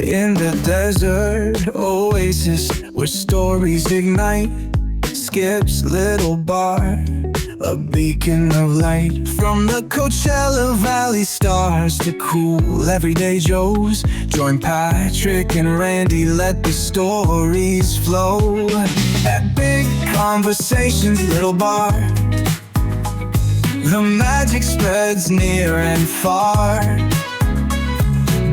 In the desert oasis where stories ignite, Skip's little bar, a beacon of light. From the Coachella Valley stars to cool everyday Joes, join Patrick and Randy, let the stories flow. At Big Conversations Little Bar, the magic spreads near and far.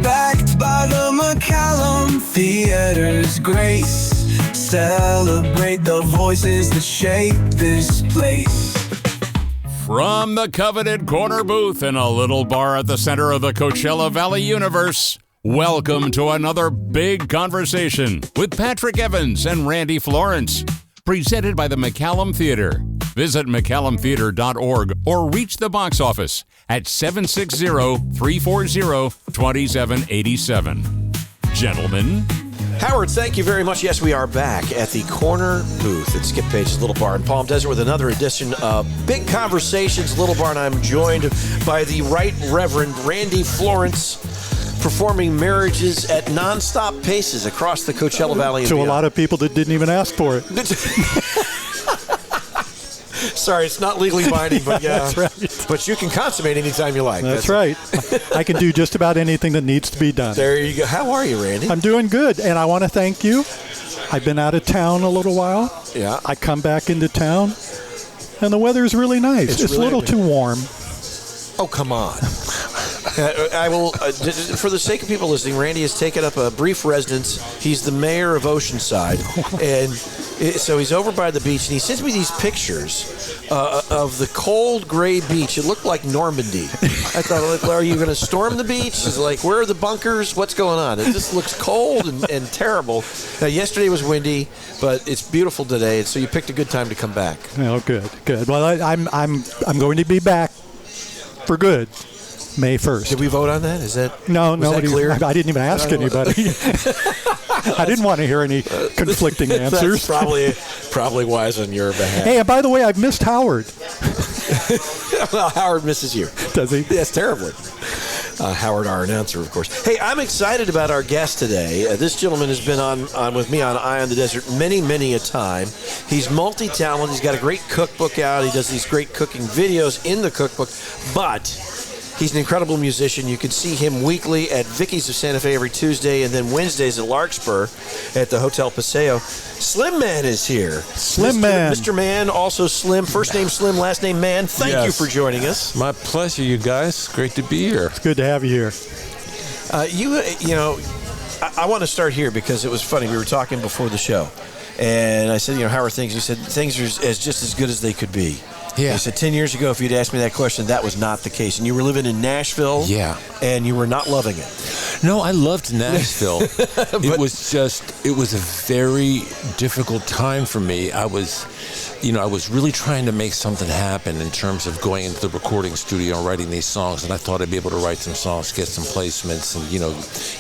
Backed by the McCallum Theater's grace, celebrate the voices that shape this place. From the coveted corner booth in a little bar at the center of the Coachella Valley universe, welcome to another Big Conversation with Patrick Evans and Randy Florence, presented by the McCallum Theater. Visit McCallumTheater.org or reach the box office at 760-340-2787. Gentlemen. Howard, thank you very much. Yes, we are back at the corner booth at Skip Page's Little Bar in Palm Desert with another edition of Big Conversations Little Bar, and I'm joined by the Right Reverend Randy Florence, performing marriages at nonstop paces across the Coachella Valley. To a lot of people that didn't even ask for it. Sorry, it's not legally binding, but yeah. That's right. But you can consummate anytime you like. That's right. I can do just about anything that needs to be done. There you go. How are you, Randy? I'm doing good, and I want to thank you. I've been out of town a little while. Yeah. I come back into town, and the weather is really nice. It's really a little too warm. Oh, come on. I will, for the sake of people listening, Randy has taken up a brief residence. He's the mayor of Oceanside, and so he's over by the beach, and he sends me these pictures of the cold, gray beach. It looked like Normandy. I thought, are you going to storm the beach? It's like, where are the bunkers? What's going on? It just looks cold and terrible. Now, yesterday was windy, but it's beautiful today, and so you picked a good time to come back. Oh, good. Well, I'm going to be back for good. May 1st. Did we vote on that? Is that nobody? That clear? I didn't even ask anybody. I didn't want to hear any conflicting answers. That's probably wise on your behalf. Hey, and by the way, I've missed Howard. Well, Howard misses you. Does he? Yes, terribly. Howard, our announcer, of course. Hey, I'm excited about our guest today. This gentleman has been on with me on Eye on the Desert many a time. He's multi-talented. He's got a great cookbook out. He does these great cooking videos in the cookbook, but he's an incredible musician. You can see him weekly at Vicky's of Santa Fe every Tuesday, and then Wednesdays at Larkspur at the Hotel Paseo. Slim Man is here. Man. Mr. Man, also Slim. First name Slim, last name Man. Thank you for joining us. My pleasure, you guys. Great to be here. It's good to have you here. I want to start here because it was funny. We were talking before the show, and I said, how are things? You said things are just as good as they could be. Yeah. You said 10 years ago, if you'd asked me that question, that was not the case. And you were living in Nashville. Yeah. And you were not loving it. No, I loved Nashville. It was a very difficult time for me. I was really trying to make something happen in terms of going into the recording studio and writing these songs. And I thought I'd be able to write some songs, get some placements, and,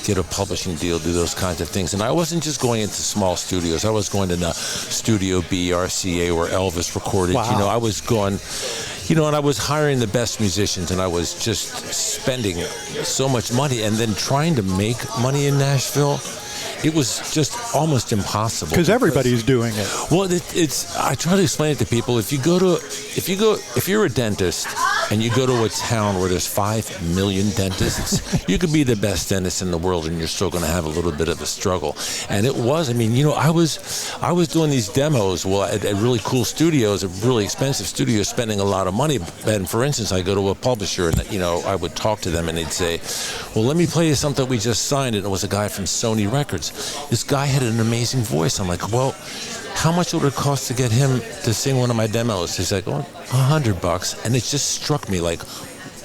get a publishing deal, do those kinds of things. And I wasn't just going into small studios. I was going to the Studio B, RCA, where Elvis recorded. Wow. I was going, and I was hiring the best musicians, and I was just spending so much money and then trying to make money in Nashville. It was just almost impossible. Because everybody's doing it. Well, I try to explain it to people. If you're a dentist and you go to a town where there's 5 million dentists, you could be the best dentist in the world, and you're still going to have a little bit of a struggle. And it was. I was doing these demos at really cool studios, at really expensive studios, spending a lot of money. And for instance, I go to a publisher, and I would talk to them, and they'd say, "Well, let me play you something we just signed." And it was a guy from Sony Records. This guy had an amazing voice. I'm like, well, how much would it cost to get him to sing one of my demos? He's like, $100. And it just struck me like,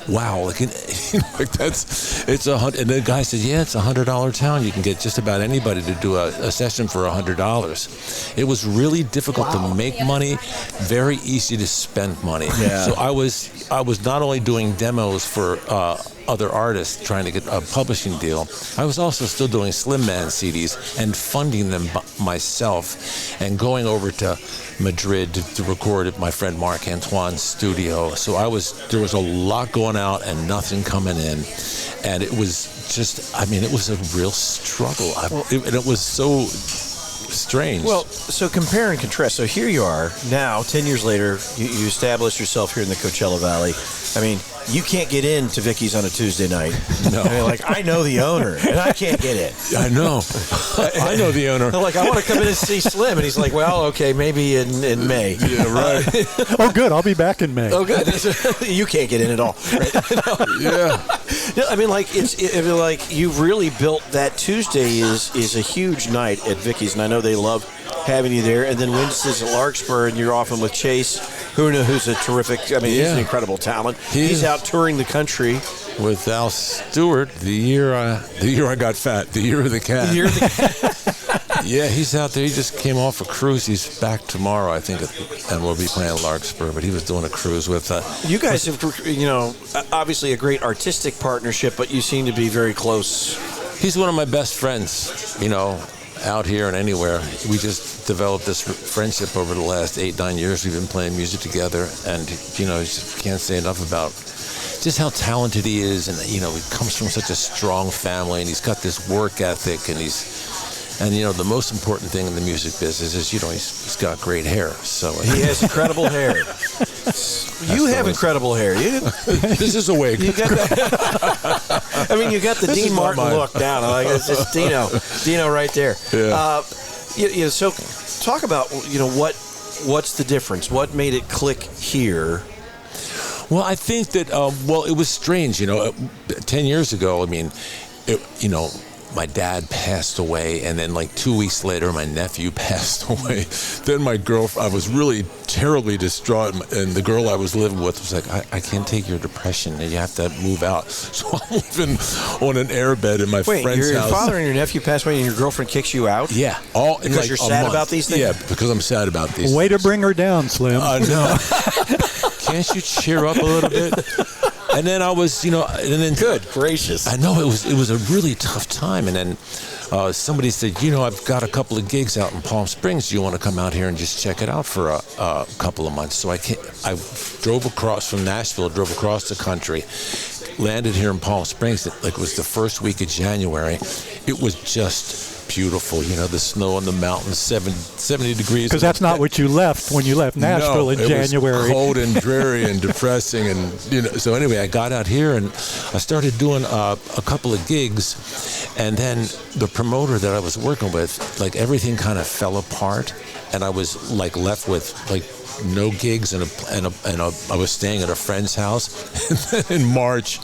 wow, it's $100. And the guy said, yeah, it's $100 town. You can get just about anybody to do a session for $100. It was really difficult to make money, very easy to spend money. Yeah. So I was not only doing demos for other artists trying to get a publishing deal, I was also still doing Slim Man CDs and funding them myself and going over to Madrid to record at my friend Marc Antoine's studio. So there was a lot going out and nothing coming in. And it was it was a real struggle. And it was so strange. Well, so compare and contrast. So here you are now, 10 years later, you established yourself here in the Coachella Valley. I mean, you can't get into Vicky's on a Tuesday night. No. I mean, like, I know the owner, and I can't get in. I know. I know the owner. They're like, I want to come in and see Slim. And he's like, well, okay, maybe in May. Yeah, right. Oh, good. I'll be back in May. Oh, good. You can't get in at all. Right? Yeah. No, I mean, like, like you've really built that. Tuesday is a huge night at Vicky's, and I know they love having you there. And then Wednesday's at Larkspur, and you're often with Chase, who's a terrific, he's an incredible talent. He's out touring the country. With Al Stewart, the year I got fat, the year of the cat. Yeah, he's out there. He just came off a cruise. He's back tomorrow, I think, and we'll be playing Larkspur. But he was doing a cruise with. You guys have, obviously a great artistic partnership, but you seem to be very close. He's one of my best friends. Out here and anywhere. We just developed this friendship over the last 8-9 years. We've been playing music together, and just can't say enough about just how talented he is, and he comes from such a strong family, and he's got this work ethic, and the most important thing in the music business is he's got great hair. So he has incredible hair. You have incredible hair. This is a wig. You got you got the Dean Martin look down. It's just Dino right there. Yeah. So talk about what's the difference? What made it click here? Well, I think that it was strange. 10 years ago. My dad passed away, and then like 2 weeks later, my nephew passed away. Then my girlfriend, I was really terribly distraught, and the girl I was living with was like, I can't take your depression, and you have to move out. So I'm living on an airbed in my friend's house. Your father and your nephew passed away, and your girlfriend kicks you out? Yeah. Because you're sad about these things? Yeah, because I'm sad about these things. Way to bring her down, Slim. No. Can't you cheer up a little bit? And then I was, and then good gracious. I know it was a really tough time. And then somebody said, I've got a couple of gigs out in Palm Springs. Do you want to come out here and just check it out for a couple of months? So I drove across from Nashville, drove across the country, landed here in Palm Springs. It was the first week of January. It was just beautiful, the snow on the mountains, 70 degrees. Because that's not what you left when you left Nashville in January. It was cold and dreary and depressing, and So anyway, I got out here and I started doing a couple of gigs, and then the promoter that I was working with, everything kind of fell apart, and I was left with no gigs, and I was staying at a friend's house. And then in March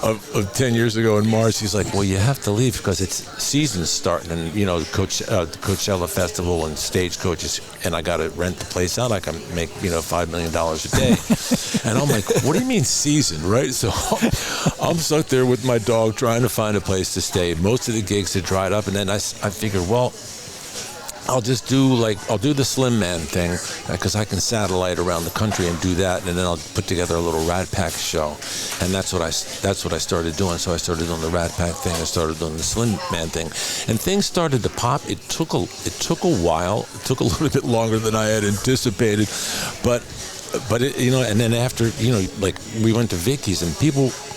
of 10 years ago, in March, he's like, well, you have to leave because it's season's starting, and Coachella Festival and stagecoaches, and I got to rent the place out. I can make $5 million a day. And I'm like, what do you mean season, right? So I'm stuck there with my dog trying to find a place to stay. Most of the gigs had dried up, and then I figured, well, I'll just do the Slim Man thing, because I can satellite around the country and do that, and then I'll put together a little Rat Pack show, and that's what I started doing. So I started doing the Rat Pack thing. I started doing the Slim Man thing, and things started to pop. It took a while. It took a little bit longer than I had anticipated, but and then after, we went to Vicky's, and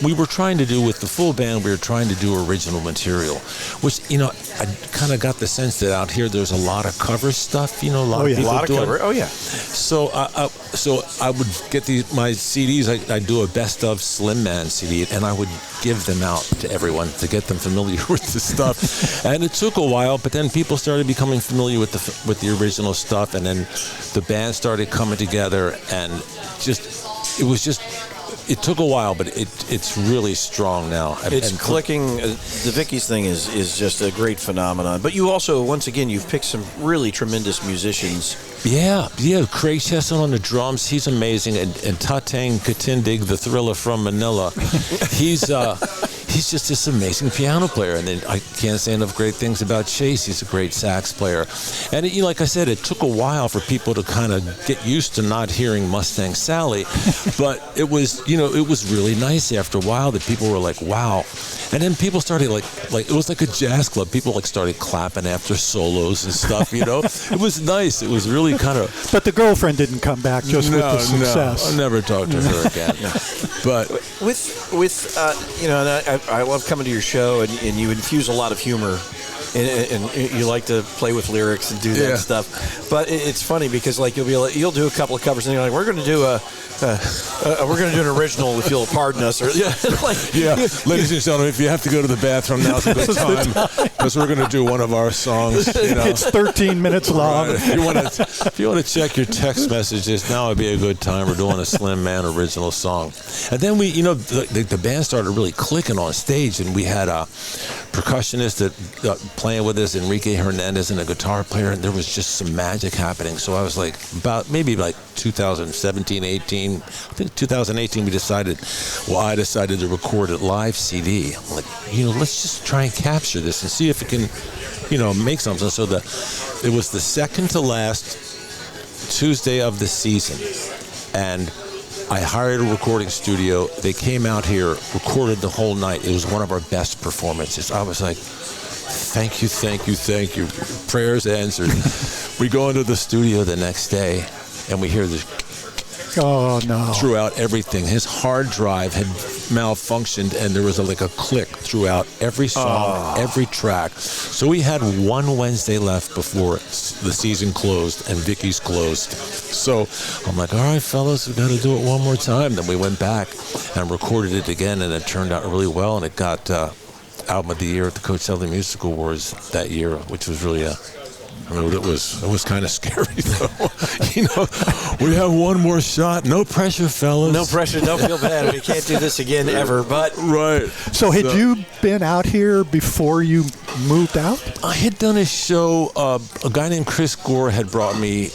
we were trying to do with the full band, we were trying to do original material, which, I kind of got the sense that out here there's a lot of cover stuff, a lot of people doing. Cover. Oh, yeah. So I would get my CDs, I'd do a best of Slim Man CD, and I would give them out to everyone to get them familiar with the stuff. And it took a while, but then people started becoming familiar with the original stuff, and then the band started coming together, and it took a while, but it's really strong now. It's clicking. The Vicky's thing is just a great phenomenon. But you also, once again, you've picked some really tremendous musicians. Yeah. Craig Chesson on the drums, he's amazing, and Tatang Katindig, the Thriller from Manila, he's just this amazing piano player. And then I can't say enough great things about Chase. He's a great sax player. And like I said, it took a while for people to kind of get used to not hearing Mustang Sally, but it was really nice after a while that people were like, wow. And then people started like it was like a jazz club. People started clapping after solos and stuff, It was nice. It was really kind of. But the girlfriend didn't come back with the success. No, I'll never talk to her again. But with and I love coming to your show, and you infuse a lot of humor. And you like to play with lyrics and do that stuff, but it's funny because like you'll do a couple of covers and you're like, we're going to do an original if you'll pardon us, or ladies and gentlemen, if you have to go to the bathroom, now's a good time because we're going to do one of our songs. It's 13 minutes long. Right. If you want to check your text messages, now would be a good time. We're doing a Slim Man original song, and then the band started really clicking on stage, and we had a percussionist that playing with us, Enrique Hernandez, and a guitar player, and there was just some magic happening. So I was like, maybe 2017, 18, I think 2018, I decided to record a live CD. I'm like, let's just try and capture this and see if it can, make something. So it was the second to last Tuesday of the season, and I hired a recording studio. They came out here, recorded the whole night. It was one of our best performances. I was like, thank you. Prayers answered. We go into the studio the next day, and we hear this. Oh, no. Throughout everything. His hard drive had malfunctioned, and there was a click throughout every song, every track. So we had one Wednesday left before the season closed and Vicky's closed. So I'm like, all right, fellas, we got to do it one more time. Then we went back and recorded it again, and it turned out really well, and it got Album of the Year at the Coachella Music Awards that year, which was really it was kind of scary, though. We have one more shot. No pressure, fellas. No pressure. Don't feel bad. We can't do this again ever. But right. So had you been out here before you moved out? I had done a show. A guy named Chris Gore had brought me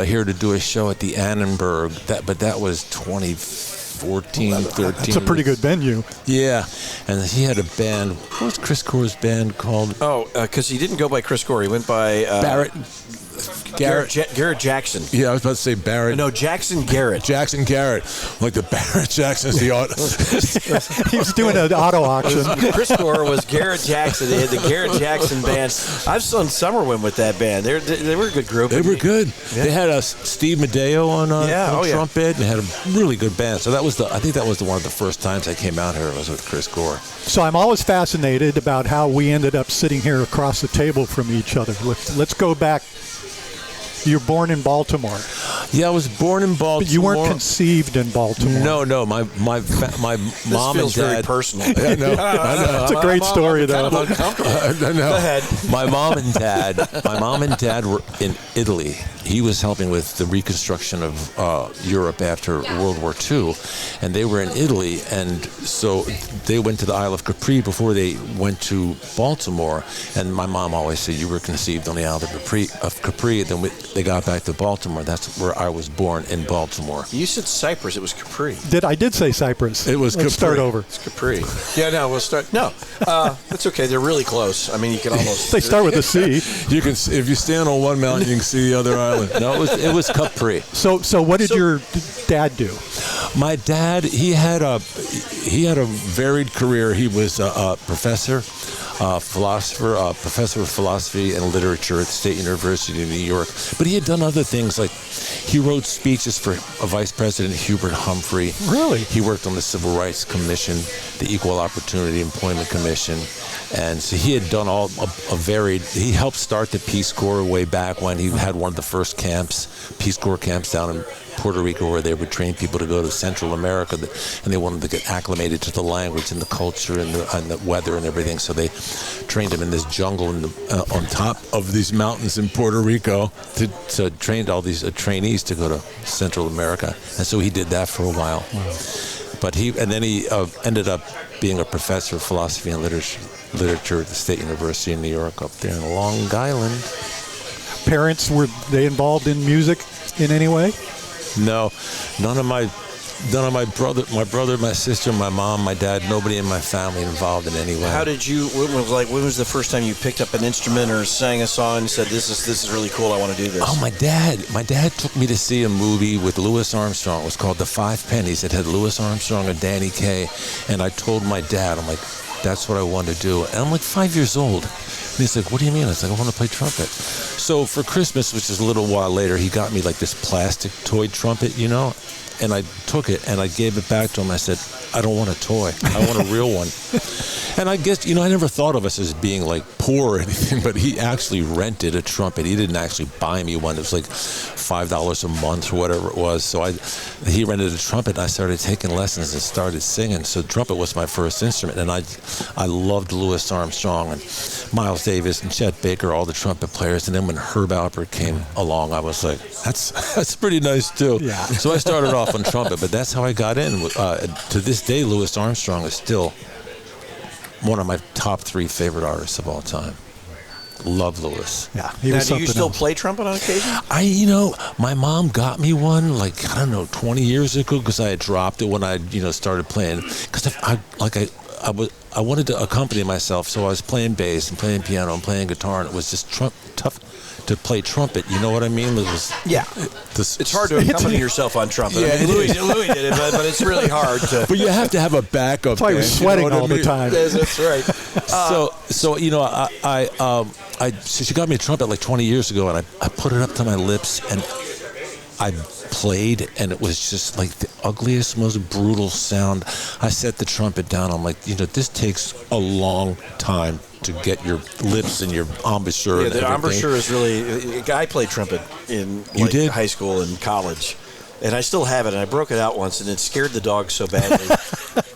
here to do a show at the Annenberg. But that was 2014, 13. That's a pretty good venue. Yeah, and he had a band. What was Chris Gore's band called? Oh, because he didn't go by Chris Gore. He went by Garrett Jackson. Yeah, I was about to say Barrett. No, Jackson Garrett. Jackson Garrett. Like the Barrett Jackson's the artist. He was doing an auto auction. Chris Gore was Garrett Jackson. They had the Garrett Jackson band. I've sung Summer Wind with that band. They were a good group. They were good. Yeah. They had Steve Medeo on trumpet, and they had a really good band. So I think that was one of the first times I came out here. It was with Chris Gore. So I'm always fascinated about how we ended up sitting here across the table from each other. Let's go back. You're born in Baltimore. Yeah, I was born in Baltimore. But you weren't conceived in Baltimore. No. My mom and dad. Feels very personal. I know. It's a great story, though. Kind of uncomfortable. Go ahead. My mom and dad were in Italy. He was helping with the reconstruction of Europe after World War II, and they were in Italy, and so they went to the Isle of Capri before they went to Baltimore. And my mom always said, "You were conceived on the Isle of Capri." Then they got back to Baltimore. That's where I was born, in Baltimore. You said Cyprus. It was Capri. I did say Cyprus. It was Let's Capri. Start over. It's Capri. Yeah, no, we'll start. No, that's okay. They're really close. I mean, you can almost. They start with a C. You can, if you stand on one mountain, you can see the other island. No, it was Capri. So what did your dad do? My dad, he had a varied career. He was a professor, professor of philosophy and literature at the State University of New York. But he had done other things, like he wrote speeches for Vice President Hubert Humphrey. Really? He worked on the Civil Rights Commission, the Equal Opportunity Employment Commission. And so he had done a varied. He helped start the Peace Corps way back when. He had one of the first Peace Corps camps down in Puerto Rico, where they would train people to go to Central America, and they wanted to get acclimated to the language and the culture and the weather and everything. So they trained them in this jungle on top of these mountains in Puerto Rico to train all these trainees to go to Central America. And so he did that for a while. Wow. But he ended up being a professor of philosophy and literature at the State University in New York up there in Long Island. Parents, were they involved in music in any way? No, none of my brother, my sister, my mom, my dad, nobody in my family involved in any way. How did you? When was the first time you picked up an instrument or sang a song and said, "This is really cool. I want to do this"? Oh, my dad took me to see a movie with Louis Armstrong. It was called The Five Pennies. It had Louis Armstrong and Danny Kaye, and I told my dad, I'm like, that's what I want to do. And I'm like 5 years old. And he's like, what do you mean? I was like, I want to play trumpet. So for Christmas, which is a little while later, he got me like this plastic toy trumpet, and I took it and I gave it back to him. I said, I don't want a toy. I want a real one. And I guess, I never thought of us as being like poor or anything, but he actually rented a trumpet. He didn't actually buy me one. It was like $5 a month or whatever it was. So he rented a trumpet, and I started taking lessons and started singing. So trumpet was my first instrument, and I loved Louis Armstrong and Miles Davis and Chet Baker, all the trumpet players. And then when Herb Alpert came along, I was like, that's pretty nice too. Yeah. So I started off on trumpet, but that's how I got in. To this day, Louis Armstrong is still one of my top 3 favorite artists of all time. Love Louis. Yeah. Now, do you still play trumpet on occasion? My mom got me one 20 years ago because I had dropped it when I started playing. Because I wanted to accompany myself, so I was playing bass and playing piano and playing guitar, and it was just tough to play trumpet. You know what I mean? It's hard to accompany yourself on trumpet. Yeah, I mean, Louis did it, but it's really hard to. But you have to have a backup. That's why he was sweating all the time. That's right. So she got me a trumpet 20 years ago, and I put it up to my lips, and I played, and it was just like the ugliest, most brutal sound. I set the trumpet down. I'm like, this takes a long time to get your lips and your embouchure. Yeah, the embouchure is really. I played trumpet in high school and college, and I still have it. And I broke it out once, and it scared the dog so badly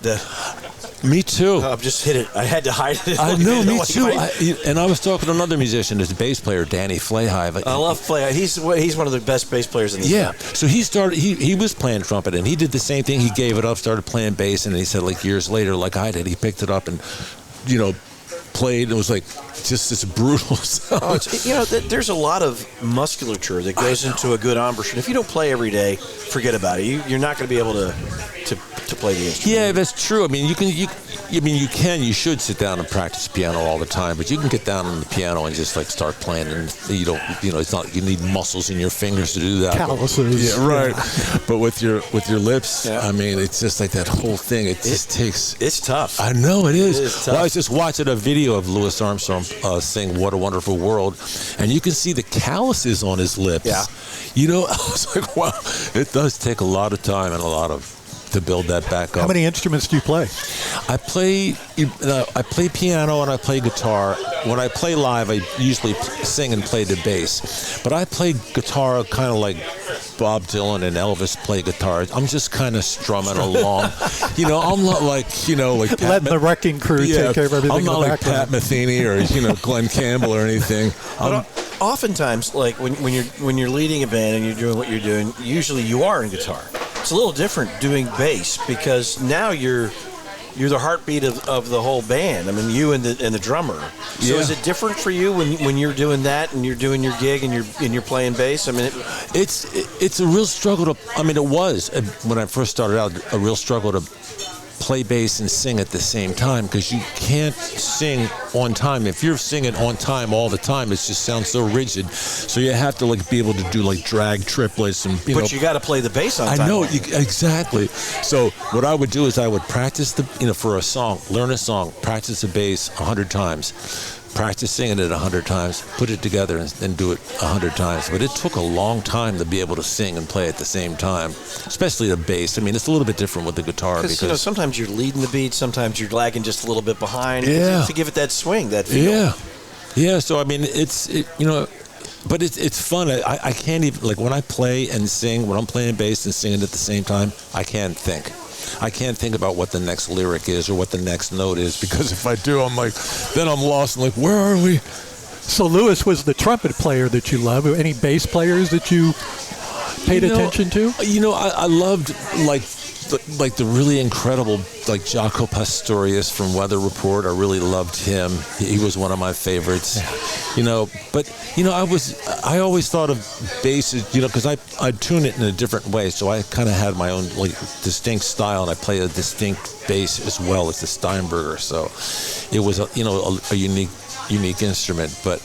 that. Me too. I just hit it. I had to hide it. I know, me too. And I was talking to another musician, his bass player, Danny Flayhive. I love Flayhive. He's one of the best bass players in the scene. So he started. He was playing trumpet, and he did the same thing. He gave it up, started playing bass, and he said years later, like I did, he picked it up and played. It was just this brutal sound. There's a lot of musculature that goes into a good embouchure. If you don't play every day, forget about it. You're not going to be able to play the instrument. Yeah, that's true. I mean, you should sit down and practice piano all the time, but you can get down on the piano and just start playing, and it's not, you need muscles in your fingers to do that. Calluses. Yeah, right. But with your lips, I mean, it's just that whole thing. It just takes. It's tough. I know it is. It is tough. Well, I was just watching a video of Louis Armstrong sing "What a Wonderful World," and you can see the calluses on his lips. Yeah. I was like, wow, it does take a lot of time and to build that back up. How many instruments do you play? I play piano and I play guitar. When I play live, I usually sing and play the bass. But I play guitar kind of like Bob Dylan and Elvis play guitar. I'm just kind of strumming along. I'm not like letting the wrecking crew take care of everything. I'm not in the like Pat Metheny or Glenn Campbell or anything. Oftentimes, when you're leading a band and you're doing what you're doing, usually you are in guitar. It's a little different doing bass because now you're the heartbeat of the whole band. I mean, you and the drummer. So is it different for you when you're doing that and you're doing your gig and you're playing bass? I mean, it's a real struggle to. I mean, it was when I first started out a real struggle to play bass and sing at the same time because you can't sing on time. If you're singing on time all the time, it just sounds so rigid. So you have to be able to do drag triplets and But you got to play the bass on time. I know exactly. So what I would do is I would practice for a song, learn a song, practice the bass 100 times. Practice singing it 100 times, put it together, and then do it 100 times. But it took a long time to be able to sing and play at the same time, especially the bass. I mean, it's a little bit different with the guitar because sometimes you're leading the beat, sometimes you're lagging just a little bit behind. Yeah. To give it that swing, that feel. Yeah. So I mean, but it's fun. I can't even when I play and sing. When I'm playing bass and singing at the same time, I can't think. I can't think about what the next lyric is or what the next note is because if I do, then I'm lost and where are we? So Louis was the trumpet player that you love. Any bass players that you paid attention to? I loved the really incredible Jaco Pastorius from Weather Report. I really loved him. He was one of my favorites. But I always thought of bass as, because I tune it in a different way. So I kind of had my own distinct style, and I play a distinct bass as well as the Steinberger. So it was a unique instrument. But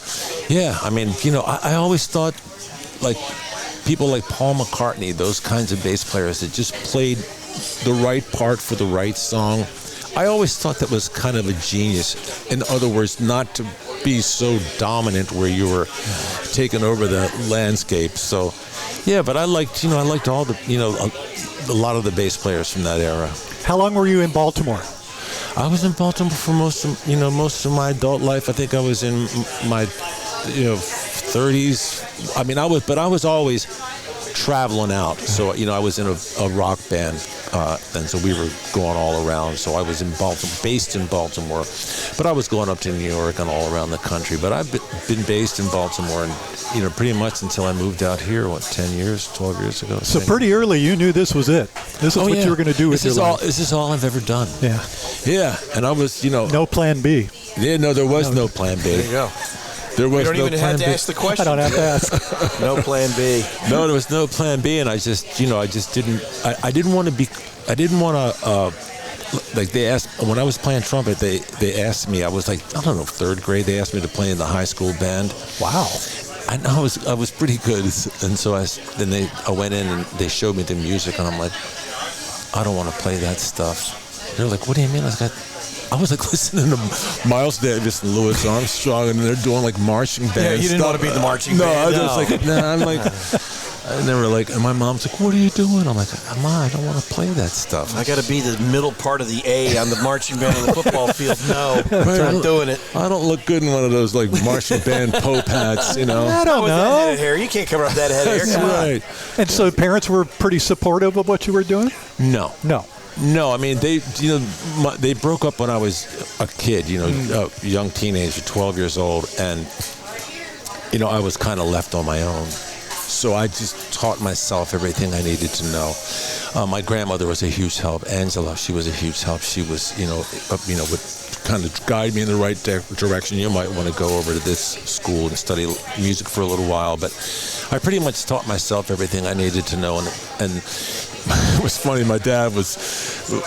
yeah, I mean, I always thought people like Paul McCartney, those kinds of bass players that just played the right part for the right song. I always thought that was kind of a genius. In other words, not to be so dominant where you were taking over the landscape. So, yeah, but I liked all the, a lot of the bass players from that era. How long were you in Baltimore? I was in Baltimore for most of my adult life. I think I was in my 30s. I mean, I was always traveling out. So, I was in a rock band, and so we were going all around. So I was in Baltimore, based in Baltimore, but I was going up to New York and all around the country. But I've been based in Baltimore, and pretty much until I moved out here, 10 years, 12 years ago. So pretty early, you knew this was it. This is what you were going to do with your life. This is all I've ever done. Yeah. Yeah, and I was, no plan B. Yeah, no, there was no plan B. There you go. There was you don't even have to ask the question. I don't have to ask. No plan B. No, there was no plan B, and I just didn't. I didn't want to be. I didn't want to. Like they asked when I was playing trumpet, they asked me. I was like, I don't know, 3rd grade. They asked me to play in the high school band. Wow. I was pretty good, and so I went in and they showed me the music, and I'm like, I don't want to play that stuff. They're like, what do you mean? I was like listening to Miles Davis and Louis Armstrong, and they're doing like marching band Yeah, you didn't stuff. want to be in the marching No, band. I was like, nah, I'm like, and they were like, and my mom's like, what are you doing? I'm like, Ma, I don't want to play that stuff. I got to be the middle part of the A on the marching band on the football field. No, I'm not doing it. I don't look good in one of those like marching band Pope hats, I don't With that know. head of hair, you can't cover up that head of hair. That's Come on. right. And so parents were pretty supportive of what you were doing? No. No. I mean, they broke up when I was a kid, a young teenager, 12 years old, and, I was kind of left on my own. So I just taught myself everything I needed to know. My grandmother was a huge help. Angela, she was a huge help. She was, would kind of guide me in the right direction. You might want to go over to this school and study music for a little while. But I pretty much taught myself everything I needed to know. And it was funny. My dad was,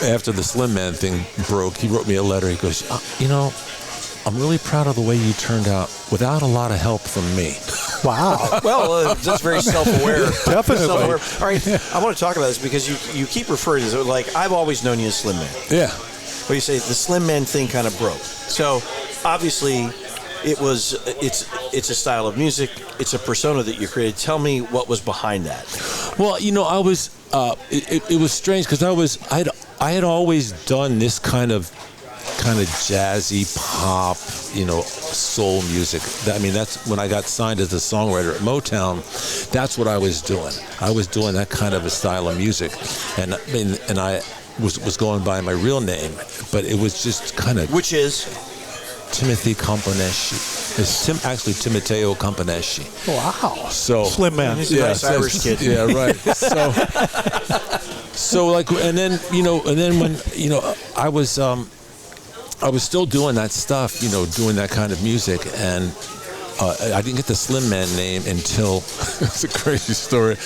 after the Slim Man thing broke, he wrote me a letter. He goes, I'm really proud of the way you turned out without a lot of help from me. Wow. Well, that's very self-aware. Definitely. Self-aware. All right, I want to talk about this because you keep referring to it like I've always known you as Slim Man. Yeah. But you say the Slim Man thing kind of broke. So obviously, it's a style of music. It's a persona that you created. Tell me what was behind that. Well, I was. It was strange because I had always done this kind of jazzy pop, soul music. I mean, that's when I got signed as a songwriter at Motown. That's what I was doing. I was doing that kind of a style of music, and I was going by my real name, but it was just kind of Which is? Timothy Companesci. It's actually Timoteo Companesci. Wow. So Slim Man. He's a nice Irish kid. Yeah, right. So like, and then when I was still doing that stuff, doing that kind of music, and I didn't get the Slim Man name until it's a crazy story.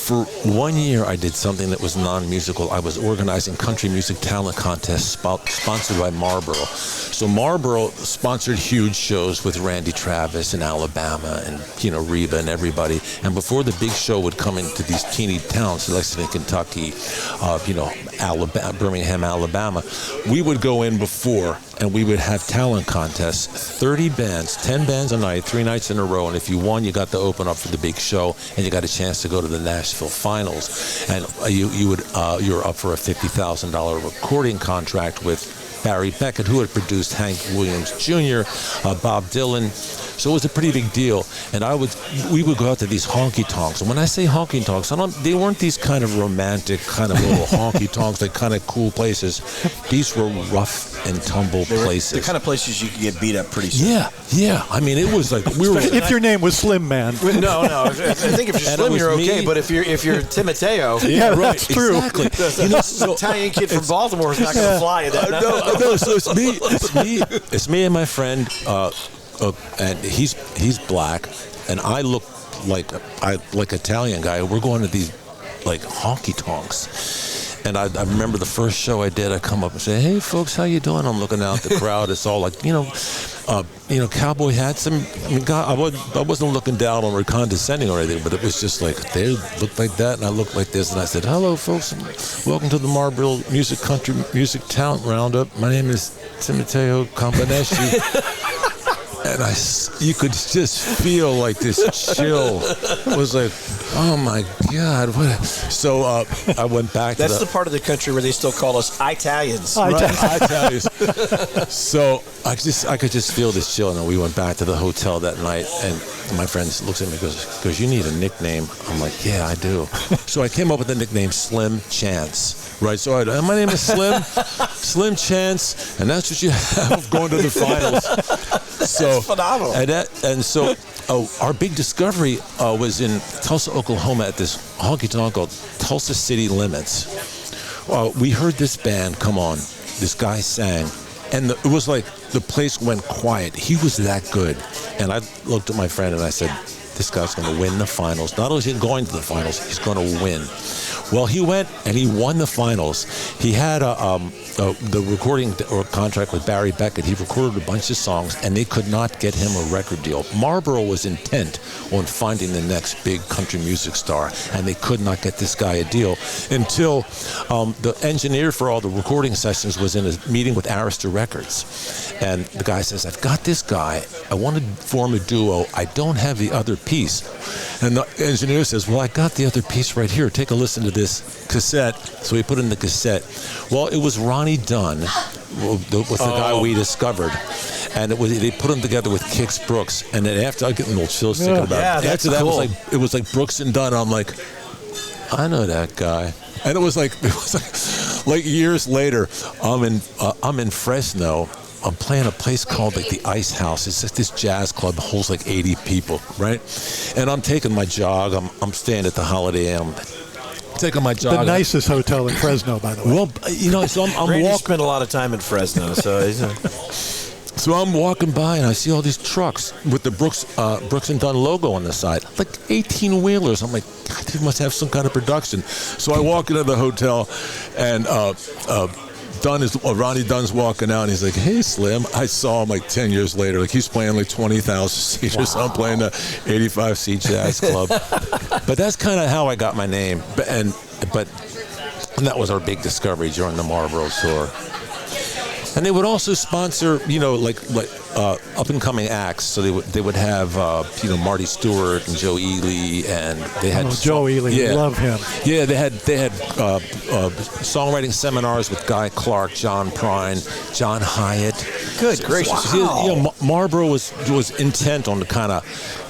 For 1 year, I did something that was non-musical. I was organizing country music talent contests sponsored by Marlboro. So Marlboro sponsored huge shows with Randy Travis in Alabama and, Reba and everybody. And before the big show would come into these teeny towns, Lexington, Kentucky, Alabama, Birmingham, Alabama, we would go in before and we would have talent contests, 30 bands, 10 bands a night, 3 nights in a row. And if you won, you got to open up for the big show and you got a chance to go to the Nashville finals. And you were up for a $50,000 recording contract with Barry Beckett, who had produced Hank Williams Jr., Bob Dylan. So it was a pretty big deal. And we would go out to these honky-tonks. And when I say honky-tonks, they weren't these kind of romantic, kind of little honky-tonks, like kind of cool places. These were rough and tumble places. The kind of places you could get beat up pretty soon. Yeah. I mean, it was like we were. If your name was Slim Man. No. I think if you're Slim, you're okay. But if you're Timoteo, Yeah, right. That's true. Exactly. the Italian kid from Baltimore is not going to fly in that. No. So it's me and my friend, and he's black, and I look like Italian guy. We're going to these like honky tonks. And I remember the first show I did, I come up and say, "Hey folks, how you doing?" I'm looking out the crowd. It's all like, cowboy hats. God, I wasn't looking down on or condescending or anything, but it was just like they looked like that, and I looked like this, and I said, "Hello, folks, and welcome to the Marlboro Country Music Talent Roundup. My name is Timoteo Companesci." And you could just feel like this chill. It was like, Oh my God! So I went back. That's the part of the country where they still call us Italians. Italians. So I could just feel this chill, and we went back to the hotel that night, and my friend looks at me and goes, "You need a nickname." I'm like, "Yeah, I do." So I came up with the nickname Slim Chance. Right, so my name is Slim, Slim Chance, and that's what you have going to the finals. That's phenomenal. And so our big discovery was in Tulsa, Oklahoma, at this honky-tonk called Tulsa City Limits. We heard this band come on. This guy sang, and it was like the place went quiet. He was that good. And I looked at my friend and I said, this guy's going to win the finals. Not only is he going to the finals, he's going to win. Well, he went and he won the finals. He had the recording or contract with Barry Beckett. He recorded a bunch of songs, and they could not get him a record deal. Marlboro was intent on finding the next big country music star, and they could not get this guy a deal until the engineer for all the recording sessions was in a meeting with Arista Records. And the guy says, I've got this guy. I want to form a duo. I don't have the other piece. And the engineer says, well, I got the other piece right here. Take a listen to this cassette. So he put in the cassette. Well, it was Ronnie Dunn, was the guy we discovered. And they put him together with Kix Brooks. And then after, I get a little chills thinking about it. After that, cool. it was like Brooks and Dunn. I'm like, I know that guy. And it was like years later, I'm in Fresno. I'm playing a place called like the Ice House. It's just this jazz club, holds like 80 people, right? And I'm taking my jog. I'm staying at the Holiday Inn. I'm taking my jog. The nicest hotel in Fresno, by the way. Well, so I'm walking. Spent a lot of time in Fresno, so. So I'm walking by and I see all these trucks with the Brooks and Dunn logo on the side, like 18-wheelers. I'm like, God, they must have some kind of production. So I walk into the hotel, and Ronnie Dunn's walking out, and he's like, hey, Slim. I saw him like 10 years later. Like, he's playing like 20,000 seaters. Wow. I'm playing the 85-seat jazz club. But that's kind of how I got my name. And that was our big discovery during the Marlboro tour. And they would also sponsor, like up-and-coming acts. So they would have, Marty Stewart and Joe Ely, and they had Joe Ely. Yeah. Love him. Yeah, they had songwriting seminars with Guy Clark, John Prine, John Hyatt. Good gracious! Wow. Marlboro was intent on kind of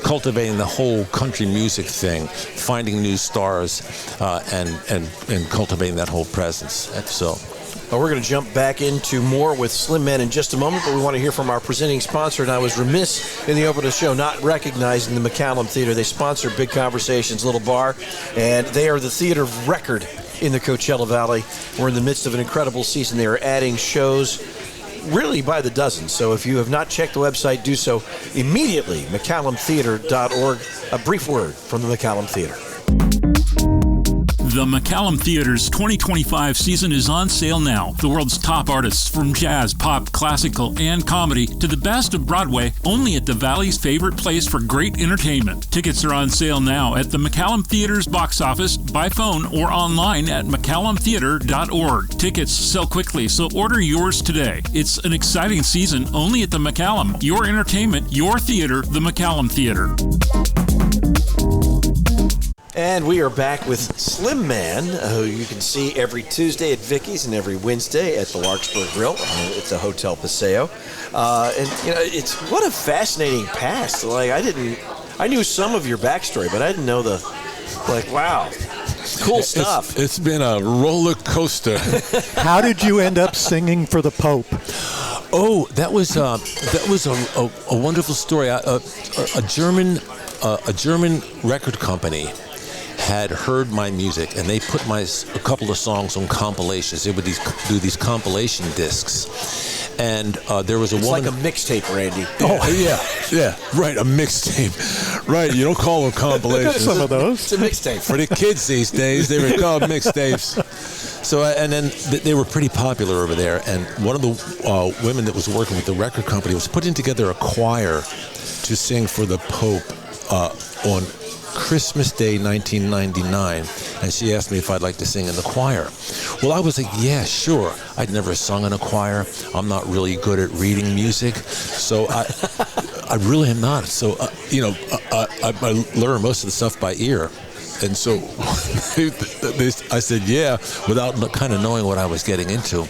cultivating the whole country music thing, finding new stars, and cultivating that whole presence. So. Well, we're going to jump back into more with Slim Man in just a moment, but we want to hear from our presenting sponsor. And I was remiss in the open of the show not recognizing the McCallum Theater. They sponsor Big Conversations Little Bar, and they are the theater of record in the Coachella Valley. We're in the midst of an incredible season. They are adding shows really by the dozen. So if you have not checked the website, do so immediately. McCallumtheater.org. A brief word from the McCallum Theater. The McCallum Theater's 2025 season is on sale now. The world's top artists from jazz, pop, classical, and comedy to the best of Broadway, only at the Valley's favorite place for great entertainment. Tickets are on sale now at the McCallum Theater's box office, by phone, or online at McCallumtheater.org. Tickets sell quickly, so order yours today. It's an exciting season only at the McCallum. Your entertainment, your theater, the McCallum Theater. And we are back with Slim Man, who you can see every Tuesday at Vicky's and every Wednesday at the Larkspur Grill. It's a Hotel Paseo. It's what a fascinating past. Like, I knew some of your backstory, but I didn't know wow. Cool stuff. It's been a roller coaster. How did you end up singing for the Pope? Oh, that was a wonderful story. A German record company had heard my music, and they put a couple of songs on compilations. They would do these compilation discs, and there was it's woman. Like a mixtape, Randy. Oh yeah, right, a mixtape. Right, you don't call them compilations. Some of those. It's a mixtape for the kids these days. They were called mixtapes. So, and then they were pretty popular over there. And one of the women that was working with the record company was putting together a choir to sing for the Pope on Christmas Day 1999, and she asked me if I'd like to sing in the choir. Well, I was like, yeah, sure. I'd never sung in a choir. I'm not really good at reading music, so I really am not. So, I learned most of the stuff by ear. And so I said, yeah, without kind of knowing what I was getting into.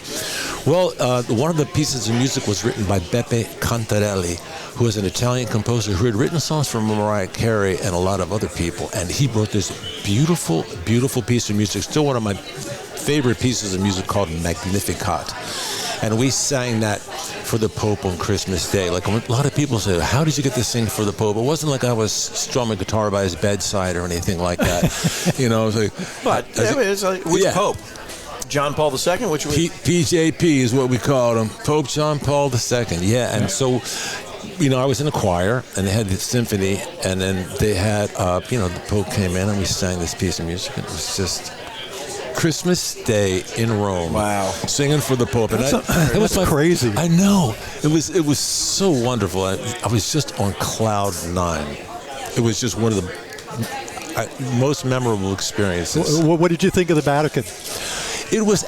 Well, one of the pieces of music was written by Beppe Cantarelli, who is an Italian composer who had written songs for Mariah Carey and a lot of other people. And he wrote this beautiful, beautiful piece of music, still one of my favorite pieces of music, called Magnificat. And we sang that for the Pope on Christmas Day. Like, a lot of people say, how did you get to sing for the Pope? It wasn't like I was strumming guitar by his bedside or anything like that. You know, it was like, which Pope? John Paul II? Which was PJP is what we called him, Pope John Paul II. Yeah, and so, you know, I was in a choir, and they had the symphony, and then they had, the Pope came in, and we sang this piece of music, and it was just Christmas Day in Rome. Wow. Singing for the Pope. And it was crazy. I know. It was so wonderful. I was just on cloud 9. It was just one of the most memorable experiences. What did you think of the Vatican? It was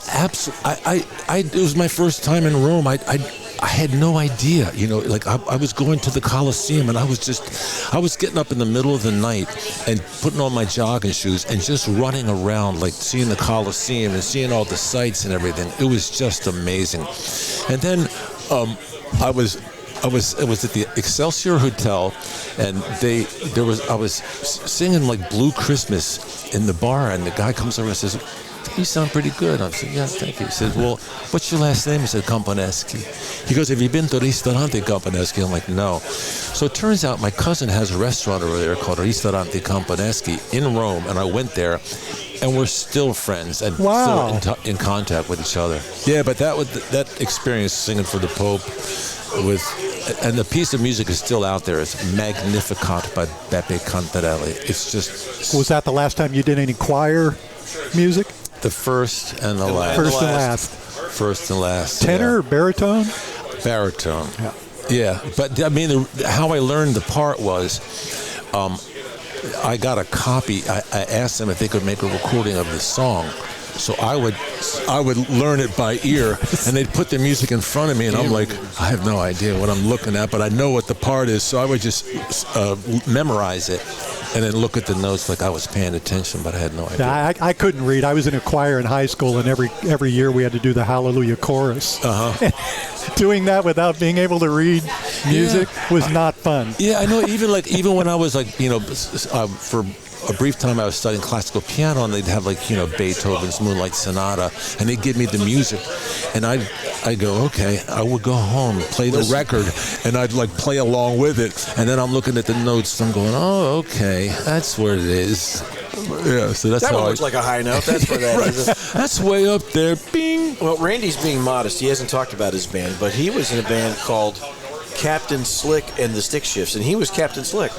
it was my first time in Rome. I had no idea, you know, like I was going to the Colosseum, and I was getting up in the middle of the night and putting on my jogging shoes and just running around, like seeing the Colosseum and seeing all the sights and everything. It was just amazing. And then I was at the Excelsior Hotel, and I was singing like Blue Christmas in the bar, and the guy comes over and says, "You sound pretty good." I said, "Yes, thank you." He said, "Well, what's your last name?" I said, "Campaneschi." He goes, "Have you been to Ristorante Campaneschi?" I'm like, "No." So it turns out my cousin has a restaurant over there called Ristorante Campaneschi in Rome, and I went there, and we're still friends and still in contact with each other. Yeah, but that experience singing for the Pope and the piece of music is still out there. It's Magnificat by Beppe Cantarelli. It's just... Was that the last time you did any choir music? The first and the last. First and last. Tenor or baritone? Baritone. Yeah. But I mean, how I learned the part was, I got a copy. I asked them if they could make a recording of the song. So I would learn it by ear, and they'd put the music in front of me, and I'm like, I have no idea what I'm looking at, but I know what the part is. So I would just memorize it, and then look at the notes like I was paying attention, but I had no idea. Yeah, I couldn't read. I was in a choir in high school, and every year we had to do the Hallelujah chorus. Doing that without being able to read music was not fun. Yeah, I know. Even when I was like, for a brief time I was studying classical piano, and they'd have Beethoven's Moonlight Sonata, and they'd give me the music, and I'd go, okay, I would go home, play the record, and I'd play along with it, and then I'm looking at the notes, and I'm going, oh, okay, that's where it is. Yeah, so that's that how one looks like a high note. That's where that is. That's way up there. Bing. Well, Randy's being modest. He hasn't talked about his band, but he was in a band called Captain Slick and the Stick Shifts, and he was Captain Slick.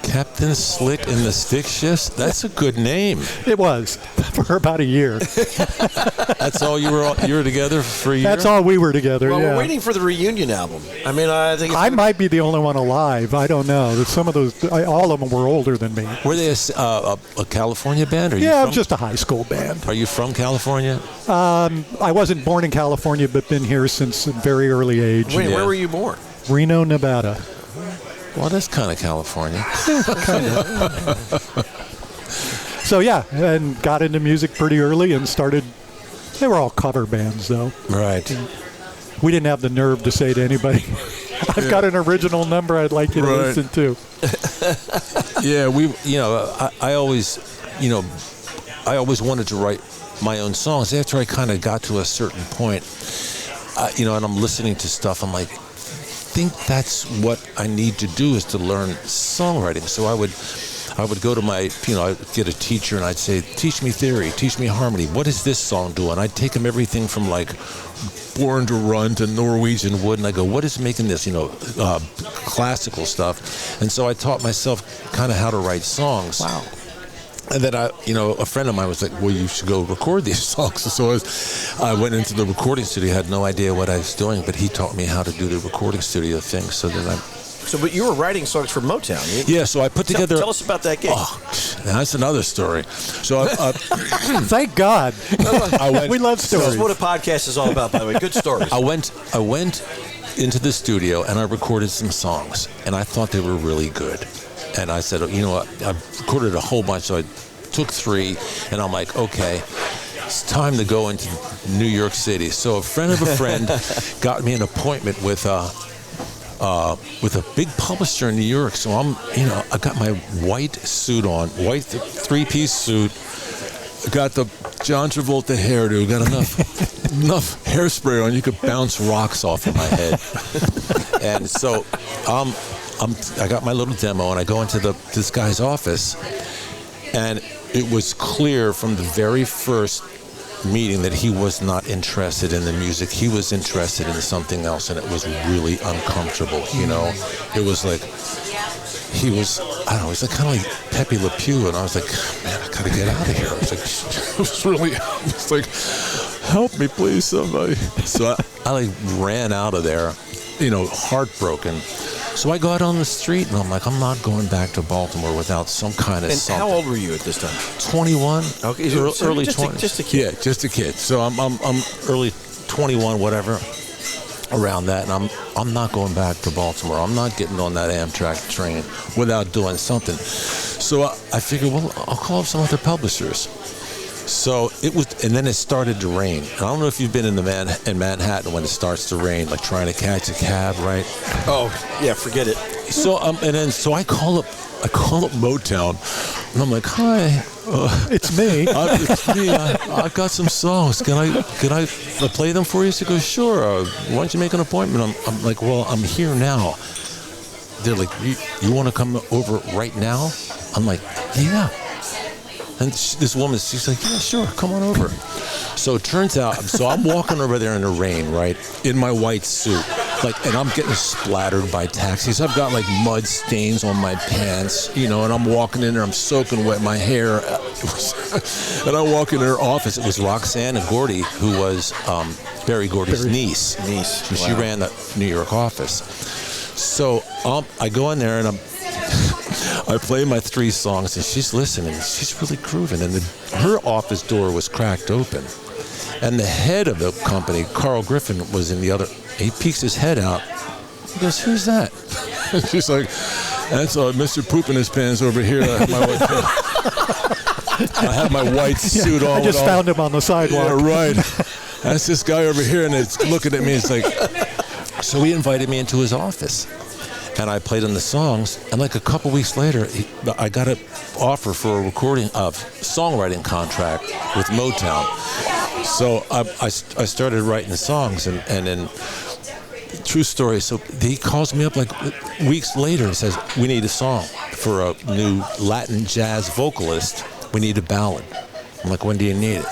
Captain Slick and the Stick Shifts? That's a good name. It was for about a year. That's all you were together for a year? That's all we were together. Well, yeah. We're waiting for the reunion album. I mean, I think I might be the only one alive. I don't know. Some of those, all of them were older than me. Were they a California band? Just a high school band. Are you from California? I wasn't born in California, but been here since a very early age. Wait, where were you born? Reno, Nevada. Well, that's kind of California. Kind of. So, yeah, and got into music pretty early and started. They were all cover bands, though. Right. We didn't have the nerve to say to anybody, I've got an original number I'd like you to listen to. Yeah, I always wanted to write my own songs. After I kind of got to a certain point, and I'm listening to stuff, I'm like, I think that's what I need to do is to learn songwriting. So I would go to I'd get a teacher and I'd say, teach me theory, teach me harmony. What is this song doing? I'd take them everything from Born to Run to Norwegian Wood, and I go, what is making this, classical stuff? And so I taught myself kind of how to write songs. Wow. And then a friend of mine was like, well, you should go record these songs. So I went into the recording studio, had no idea what I was doing, but he taught me how to do the recording studio thing. So then but you were writing songs for Motown. Yeah, so I put together... Tell us about that gig. Oh, that's another story. So thank God. We love stories. That's what a podcast is all about, by the way. Good stories. I went into the studio, and I recorded some songs, and I thought they were really good. And I said, I've recorded a whole bunch, so I took 3, and I'm like, okay, it's time to go into New York City. So a friend of a friend got me an appointment with a big publisher in New York. So I got my white suit on, white 3-piece suit. Got the John Travolta hairdo. Got enough hairspray on you could bounce rocks off of my head. And so I got my little demo, and I go into this guy's office, and it was clear from the very first meeting that he was not interested in the music. He was interested in something else, and it was really uncomfortable. It was like he was like kind of like Pepe Le Pew, and I was like, man, I gotta get out of here. I was like, help me, please, somebody. So I like ran out of there, heartbroken. So I go out on the street, and I'm like, I'm not going back to Baltimore without some kind of something. And how old were you at this time? 21. Okay, early just 20s. Just a kid. Yeah, just a kid. So I'm early 21, whatever, around that, and I'm not going back to Baltimore. I'm not getting on that Amtrak train without doing something. So I figured, well, I'll call up some other publishers. So it was, and then it started to rain. And I don't know if you've been in Manhattan when it starts to rain, like trying to catch a cab, right? Oh, yeah, forget it. So so I call up Motown, and I'm like, hi, It's me. it's me. I've got some songs. Can I play them for you? She goes, sure. Why don't you make an appointment? I'm like, well, I'm here now. They're like, you want to come over right now? I'm like, yeah. And this woman, she's like, yeah, sure, come on over. So it turns out, I'm walking over there in the rain, right, in my white suit, and I'm getting splattered by taxis. I've got mud stains on my pants, and I'm walking in there, I'm soaking wet, my hair. And I walk in her office. It was Roxanne and Gordy, who was Berry Gordy's niece. And she ran the New York office. So I go in there, and I play my 3 songs, and she's listening. She's really grooving, and her office door was cracked open, and the head of the company, Carl Griffin, was in the other. He peeks his head out. He goes, "Who's that?" And she's like, "That's Mr. Poop in his pants over here." I have my white suit on. I just found him on the sidewalk. Yeah, right. That's this guy over here, and it's looking at me. It's like, so he invited me into his office. And I played him the songs, and a couple weeks later, I got an offer for a songwriting contract with Motown. So I started writing the songs, and then, true story, so he calls me up weeks later and says, we need a song for a new Latin jazz vocalist. We need a ballad. I'm like, when do you need it?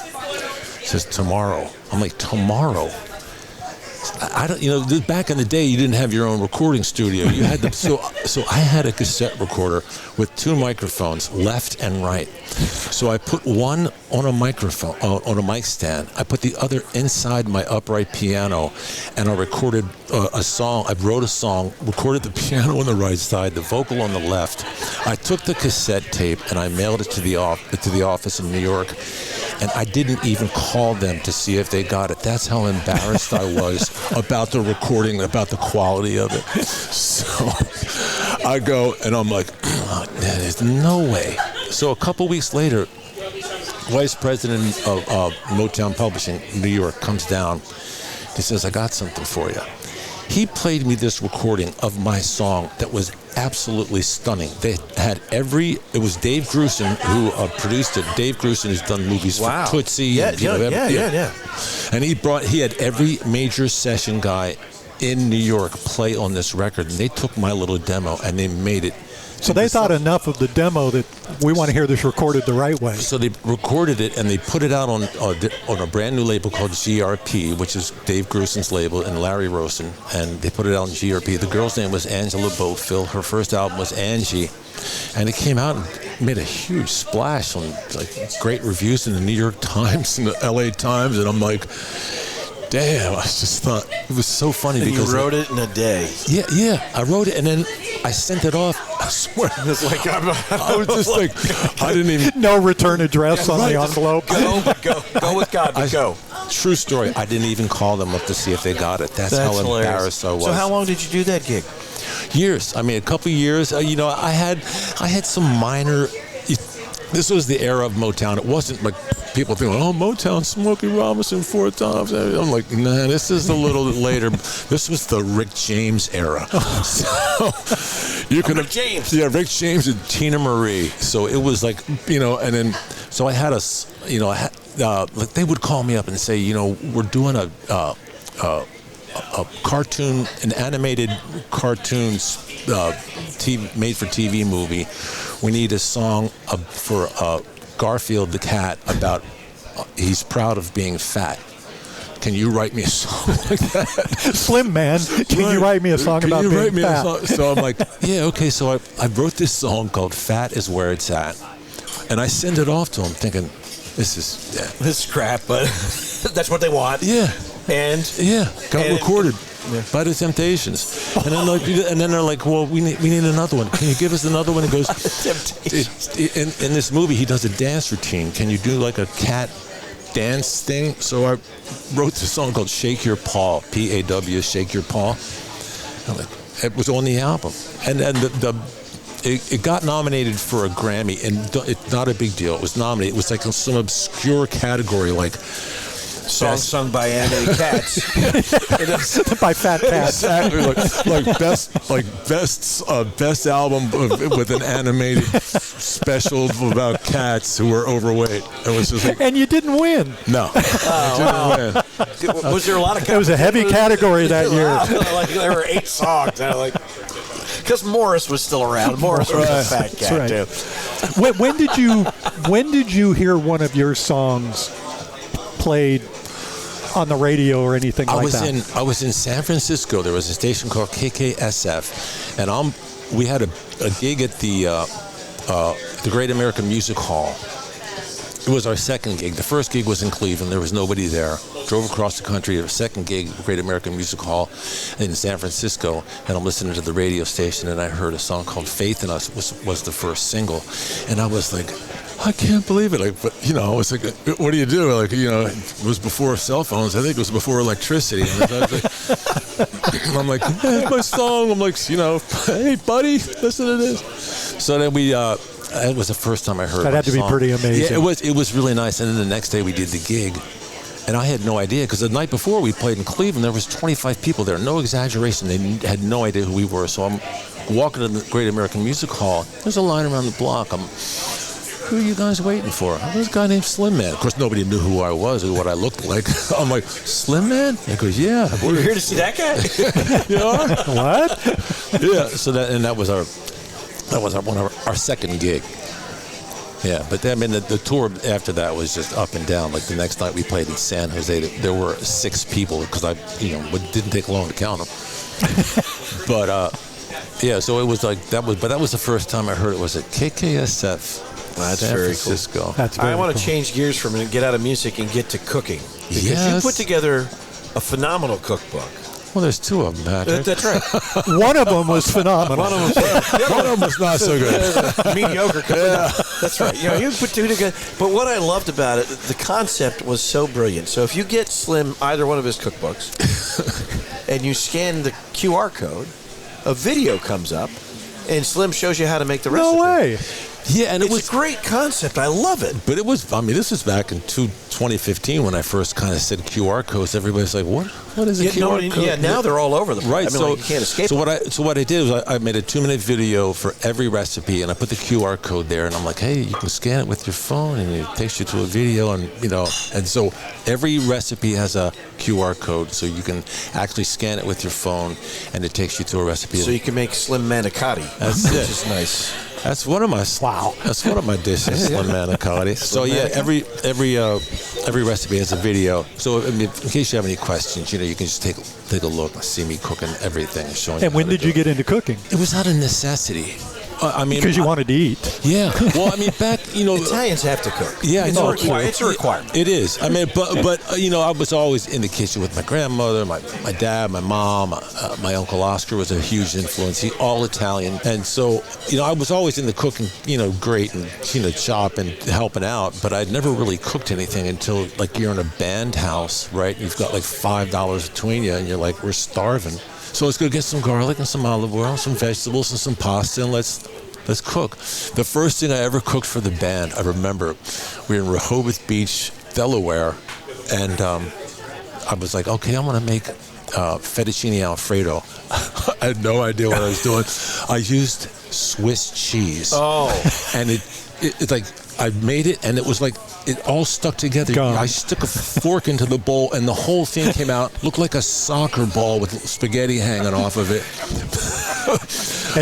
He says, tomorrow. I'm like, tomorrow? I don't, back in the day, you didn't have your own recording studio. You had so I had a cassette recorder with 2 microphones, left and right. So I put one on a microphone, on a mic stand. I put the other inside my upright piano, and I recorded a song. I wrote a song, recorded the piano on the right side, the vocal on the left. I took the cassette tape and I mailed it to the office in New York. And I didn't even call them to see if they got it. That's how embarrassed I was about the recording, about the quality of it. So I go, and I'm like, there's no way. So a couple weeks later, vice president of Motown Publishing in New York comes down. He says, I got something for you. He played me this recording of my song that was absolutely stunning. They had it was Dave Grusin who produced it. Dave Grusin has done movies for Tootsie. Yeah. And he had every major session guy in New York play on this record, and they took my little demo and they made it. So they thought enough of the demo that we want to hear this recorded the right way. So they recorded it and they put it out on a brand new label called GRP, which is Dave Grusin's label, and Larry Rosen, and they put it out on GRP. The girl's name was Angela Bofill. Her first album was Angie, and it came out and made a huge splash on great reviews in the New York Times and the LA Times, and I'm like, damn, I just thought it was so funny. And because you wrote it in a day. Yeah, I wrote it and then I sent it off. I swear. It's like, I was just like, I didn't even. No return address on the envelope. Go with God, but go. True story. I didn't even call them up to see if they got it. That's how embarrassed I was. So how long did you do that gig? Years. I mean, a couple years. I had some minor. this was the era of Motown. It wasn't like people thinking, oh, Motown, Smokey Robinson 4 times. I'm like, nah, this is a little later. This was the Rick James era. So you could Rick James. Yeah, Rick James and Tina Marie. So it was like, and then, so I had like they would call me up and say, we're doing a cartoon, an animated cartoons made-for-TV movie. We need a song for Garfield the cat about he's proud of being fat. Can you write me a song like that? Slim Man, can you write me a song about being fat? So I'm like, yeah, okay. So I wrote this song called "Fat Is Where It's At," and I send it off to him, thinking, this is crap, but that's what they want. Yeah. And got recorded by the Temptations, and then they're like, well, we need another one. Can you give us another one? He goes, in this movie, he does a dance routine. Can you do like a cat dance thing? So I wrote this song called "Shake Your Paw," P-A-W, Shake Your Paw. It was on the album, and it got nominated for a Grammy, and it's not a big deal. It was nominated. It was like some obscure category, like songs sung by animated cats. By fat cats. Exactly, like best album with an animated special about cats who were overweight. It was just like, and you didn't win. No, I didn't win. Was there a lot of? It was a heavy category that year. Like there were 8 songs. Because Morris was still around. Morris was a fat cat too. When did you hear one of your songs played on the radio or anything like that? I was in San Francisco. There was a station called KKSF, and we had a gig at the Great American Music Hall. It was our second gig. The first gig was in Cleveland. There was nobody there. Drove across the country. Our second gig, Great American Music Hall in San Francisco, and I'm listening to the radio station, and I heard a song called "Faith in Us" was the first single, and I was like, I can't believe it. I was like, what do you do? It was before cell phones. I think it was before electricity. And I'm like, hey, my song. I'm like, hey, buddy, listen to this. So then it was the first time I heard that. Had to be pretty amazing. Yeah, it was really nice. And then the next day we did the gig. And I had no idea, because the night before we played in Cleveland, there was 25 people there. No exaggeration. They had no idea who we were. So I'm walking to the Great American Music Hall. There's a line around the block. Who are you guys waiting for? There's a guy named Slim Man. Of course, nobody knew who I was or what I looked like. I'm like, Slim Man? He goes, yeah. We're here to see that guy? You are? What? Yeah. So that was our second gig. Yeah, but the tour after that was just up and down. Like the next night we played in San Jose, there were 6 people, because it didn't take long to count them. But so it was like that was the first time I heard it was at KKSF. That's San very Francisco. cool. That's very I want to cool. change gears for a minute, get out of music and get to cooking. Because you put together a phenomenal cookbook. Well, there's 2 of them, Patrick. That's right. One of them was phenomenal. One of them was not so good. Mediocre. That's right. You put 2 together. But what I loved about it, the concept was so brilliant. So if you get Slim either one of his cookbooks and you scan the QR code, a video comes up and Slim shows you how to make the recipe. No way. Yeah, and it was a great concept. I love it. But this was back in 2015 when I first kind of said QR codes. Everybody's like, what is a QR code? Yeah, now they're all over the place. Right, you can't escape so it. what I did was I made a 2-minute video for every recipe, and I put the QR code there, and I'm like, hey, you can scan it with your phone, and it takes you to a video, and so every recipe has a QR code, so you can actually scan it with your phone, and it takes you to a recipe. So you can make Slim Manicotti. That's it. Which is nice. That's one of my That's one of my dishes, Slim Manicotti. So yeah, every recipe has a video. So in case you have any questions, you can just take a look, see me cooking everything, showing. And when did you get into cooking? It was out of necessity. Because you wanted to eat. Yeah. Well, back, Italians have to cook. Yeah, it's a requirement. It is. But I was always in the kitchen with my grandmother, my dad, my mom, my Uncle Oscar was a huge influence. He all Italian, and so I was always in the cooking, great and chop and helping out. But I'd never really cooked anything until you're in a band house, right? You've got $5 between you, and you're like, we're starving. So let's go get some garlic and some olive oil, some vegetables and some pasta, and let's let's cook. The first thing I ever cooked for the band, I remember, we were in Rehoboth Beach, Delaware, and I was like, okay, I'm going to make fettuccine Alfredo. I had no idea what I was doing. I used Swiss cheese. Oh. And it like, I made it, and it was like, it all stuck together. God. I stuck a fork into the bowl, and the whole thing came out, looked like a soccer ball with spaghetti hanging off of it.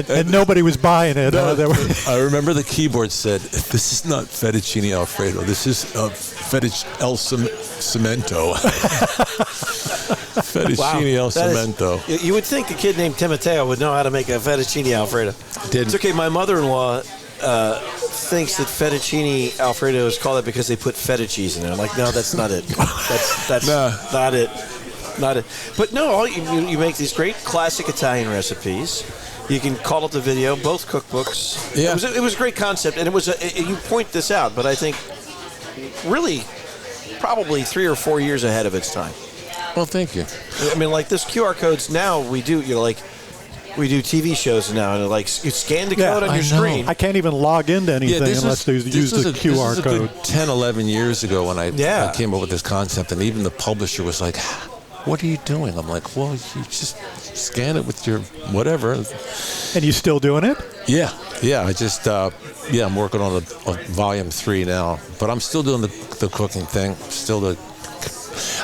And nobody was buying it. I remember the keyboard said, "This is not fettuccine Alfredo. This is fettuccine El Cemento." Fettuccine El Cemento. You would think a kid named Timoteo would know how to make a fettuccine Alfredo. It's okay. My mother-in-law thinks that fettuccine Alfredo is called that because they put feta cheese in there. I'm like, no, that's not it. That's not it. Not it. But no, you make these great classic Italian recipes. You can call it the video, both cookbooks. Yeah. It was a great concept, and it was you point this out, but I think really probably 3 or 4 years ahead of its time. Well, thank you. I mean, like this QR codes now, we do TV shows now, and like you scan the code on your screen. I can't even log into anything unless they use the QR code. This was 10, 11 years ago when I came up with this concept, and even the publisher was like, "What are you doing?" I'm like, "Well, you just scan it with your whatever." And you still doing it? Yeah. I just I'm working on a volume 3 now, but I'm still doing the cooking thing.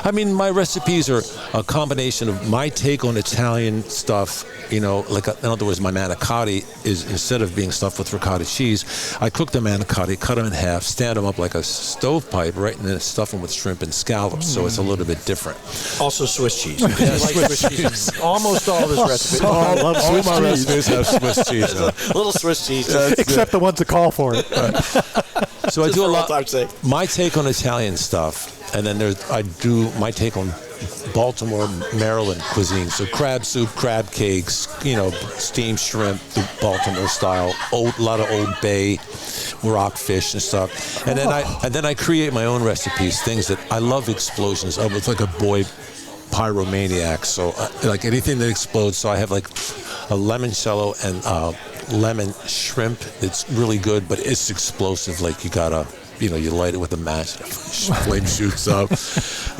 I mean, my recipes are a combination of my take on Italian stuff. You know, like in other words, my manicotti is, instead of being stuffed with ricotta cheese, I cook the manicotti, cut them in half, stand them up like a stovepipe, right, and then stuff them with shrimp and scallops. So it's a little bit different. Also Swiss cheese. Swiss cheese. Almost all of his recipes. I love Swiss All my cheese. recipes have Swiss cheese. Little Swiss cheese. Except the ones that call for it. So I do a lot. Time's sake. My take on Italian stuff, and then I do my take on Baltimore, Maryland cuisine. So crab soup, crab cakes, steamed shrimp, the Baltimore style, a lot of Old Bay, rockfish and stuff. And then I create my own recipes, things that I love explosions. I was like a boy pyromaniac, so like anything that explodes. So I have like a limoncello and lemon shrimp. It's really good, but it's explosive. Like you gotta, you light it with a match, flame shoots up.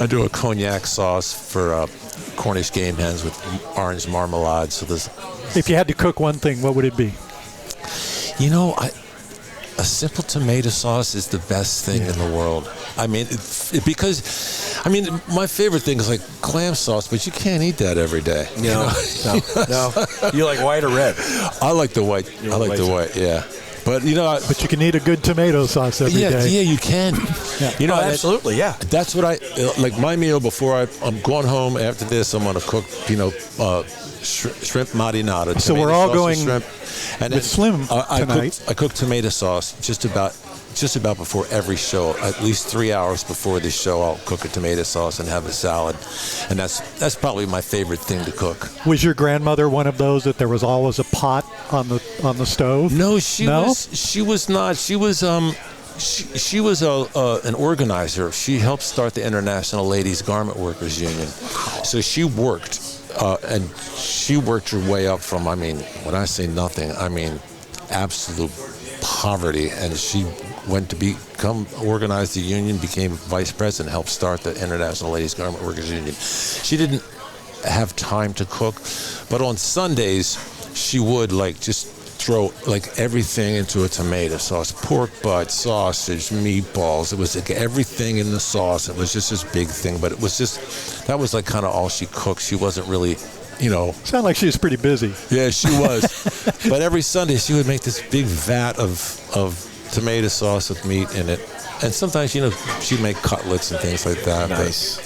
I do a cognac sauce for Cornish game hens with orange marmalade. So there's. If you had to cook one thing, what would it be? A simple tomato sauce is the best thing in the world. I mean, my favorite thing is like clam sauce, but you can't eat that every day. No. You like white or red? I like the white. I like the white. Yeah. But but you can eat a good tomato sauce every day. Yeah, you can. Absolutely, yeah. That's what I like. My meal before I'm going home after this. I'm gonna cook, shrimp marinara. So we're all going shrimp, and with Slim tonight. I cook tomato sauce just about before every show. At least 3 hours before the show, I'll cook a tomato sauce and have a salad, and that's probably my favorite thing to cook. Was your grandmother one of those that there was always a pot on the stove? No, she was not. She was she was an organizer. She helped start the International Ladies Garment Workers Union. So she worked, and she worked her way up from, when I say nothing, I mean absolute poverty, and she went to organize the union, became vice president, helped start the International Ladies Garment Workers Union. She didn't have time to cook, but on Sundays she would just throw everything into a tomato sauce, pork butt, sausage, meatballs. It was everything in the sauce. It was just this big thing, but it was that was kind of all she cooked. She wasn't really, Sound like she was pretty busy. Yeah, she was. But every Sunday she would make this big vat of tomato sauce with meat in it. And sometimes, she'd make cutlets and things like that. Nice.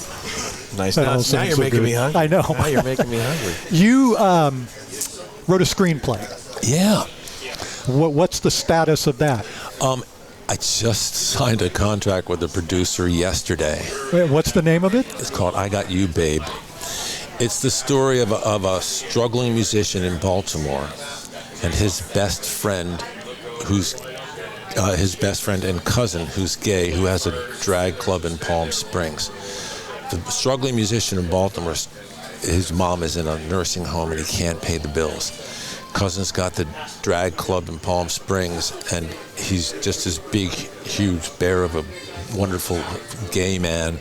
Now you're so making good. me hungry. I know. Now you're making me hungry. You wrote a screenplay. Yeah. What's the status of that? I just signed a contract with the producer yesterday. What's the name of it? It's called I Got You, Babe. It's the story of a struggling musician in Baltimore and his best friend and cousin who's gay, who has a drag club in Palm Springs. The struggling musician in Baltimore, his mom is in a nursing home and he can't pay the bills. cousin's got the drag club in Palm Springs, and he's just this big, huge bear of a wonderful gay man.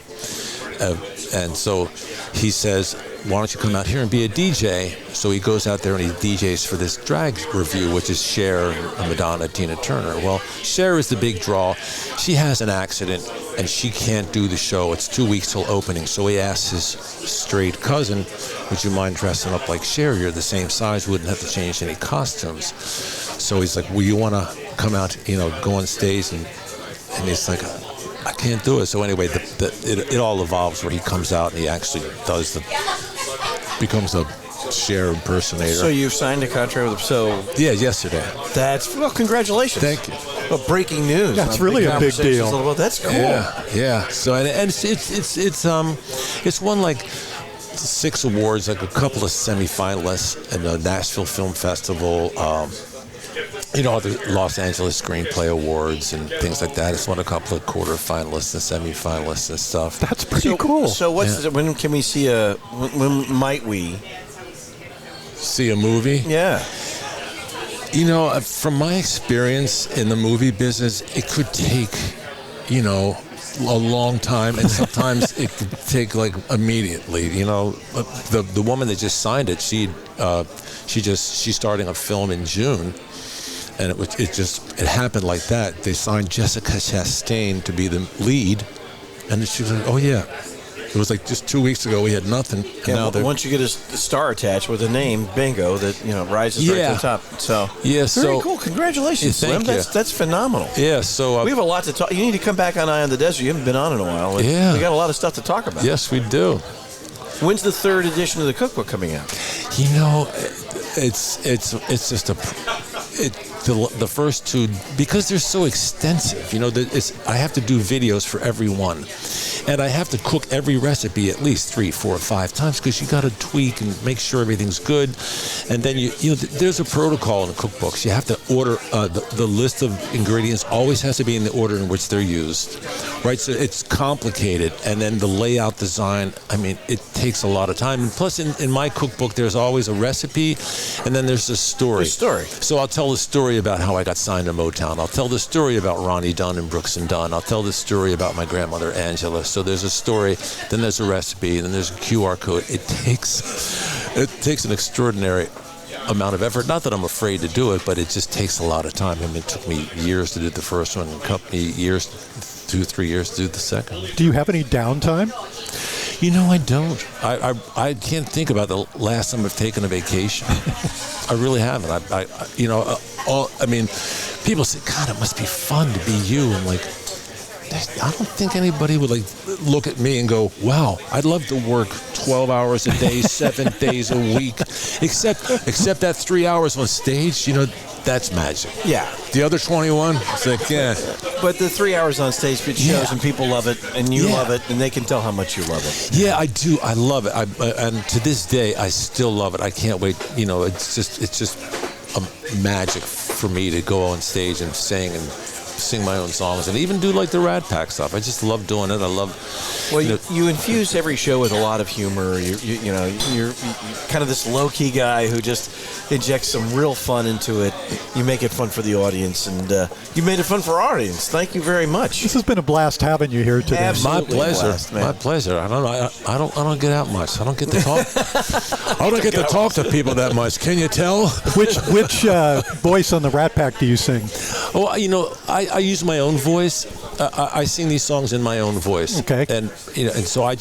And so he says, why don't you come out here and be a DJ? So he goes out there and he DJs for this drag review, which is Cher, Madonna, Tina Turner. Well, Cher is the big draw. She has an accident and she can't do the show. It's 2 weeks till opening. So he asks his straight cousin, would you mind dressing up like Cher? You're the same size, wouldn't have to change any costumes. So he's like, well, you want to come out, go on stage? And he's like, I can't do it. So anyway, it all evolves where he comes out and he actually becomes a Cher impersonator. So you've signed a contract with him. So yeah, yesterday. Congratulations. Thank you. Well, breaking news. That's really a big deal. That's cool. Yeah. So and it's won like 6 awards, like a couple of semifinalists in the Nashville Film Festival. The Los Angeles Screenplay Awards and things like that. It's won a couple of quarterfinalists and semifinalists and stuff. That's pretty cool. So when can we see when might we see a movie? Yeah. From my experience in the movie business, it could take, a long time, and sometimes it could take like immediately. The woman that just signed it, she's starting a film in June. And it happened like that. They signed Jessica Chastain to be the lead, and she was like, "Oh yeah." It was like just 2 weeks ago we had nothing. And now once you get a star attached with a name, bingo, that rises right to the top. So very cool. Congratulations, Slim. That's phenomenal. Yeah. So we have a lot to talk. You need to come back on Eye on the Desert. You haven't been on in a while. Yeah. We got a lot of stuff to talk about. Yes, we do. When's the 3rd edition of the cookbook coming out? It's just the first 2, because they're so extensive. I have to do videos for every one, and I have to cook every recipe at least 3, 4, or 5 times because you got to tweak and make sure everything's good. And then there's a protocol in the cookbooks. You have to order the list of ingredients always has to be in the order in which they're used, right? So it's complicated, and then the layout design. It takes a lot of time. And plus, in my cookbook, there's always a recipe, and then there's a story. So I'll tell the story about how I got signed to Motown. I'll tell the story about Ronnie Dunn and Brooks and Dunn. I'll tell the story about my grandmother Angela. So there's a story, then there's a recipe, and then there's a QR code. It takes an extraordinary amount of effort. Not that I'm afraid to do it, but it just takes a lot of time. It took me years to do the first one, and took me 2-3 years to do the second. Do you have any downtime? I don't. I can't think about the last time I've taken a vacation. I really haven't. People say, God, it must be fun to be you. I'm like, I don't think anybody would look at me and go, wow, I'd love to work 12 hours a day, 7 days a week, except that 3 hours on stage, that's magic. Yeah. The other 21, it's like, yeah. But the 3 hours on stage, it shows, and people love it, and you love it, and they can tell how much you love it. Yeah, I do. I love it. And to this day, I still love it. I can't wait. It's just a magic for me to go on stage and sing my own songs and even do the Rat Pack stuff. I just love doing it. I love. Well, you infuse every show with a lot of humor. You're kind of this low key guy who just injects some real fun into it. You make it fun for the audience, and you made it fun for our audience. Thank you very much. This has been a blast having you here today. Absolutely. My pleasure. Blast, man. My pleasure. I don't get out much. I don't get to talk. I don't get to talk to people that much. Can you tell? Which voice on the Rat Pack do you sing? Oh, I use my own voice. I sing these songs in my own voice. Okay. And so I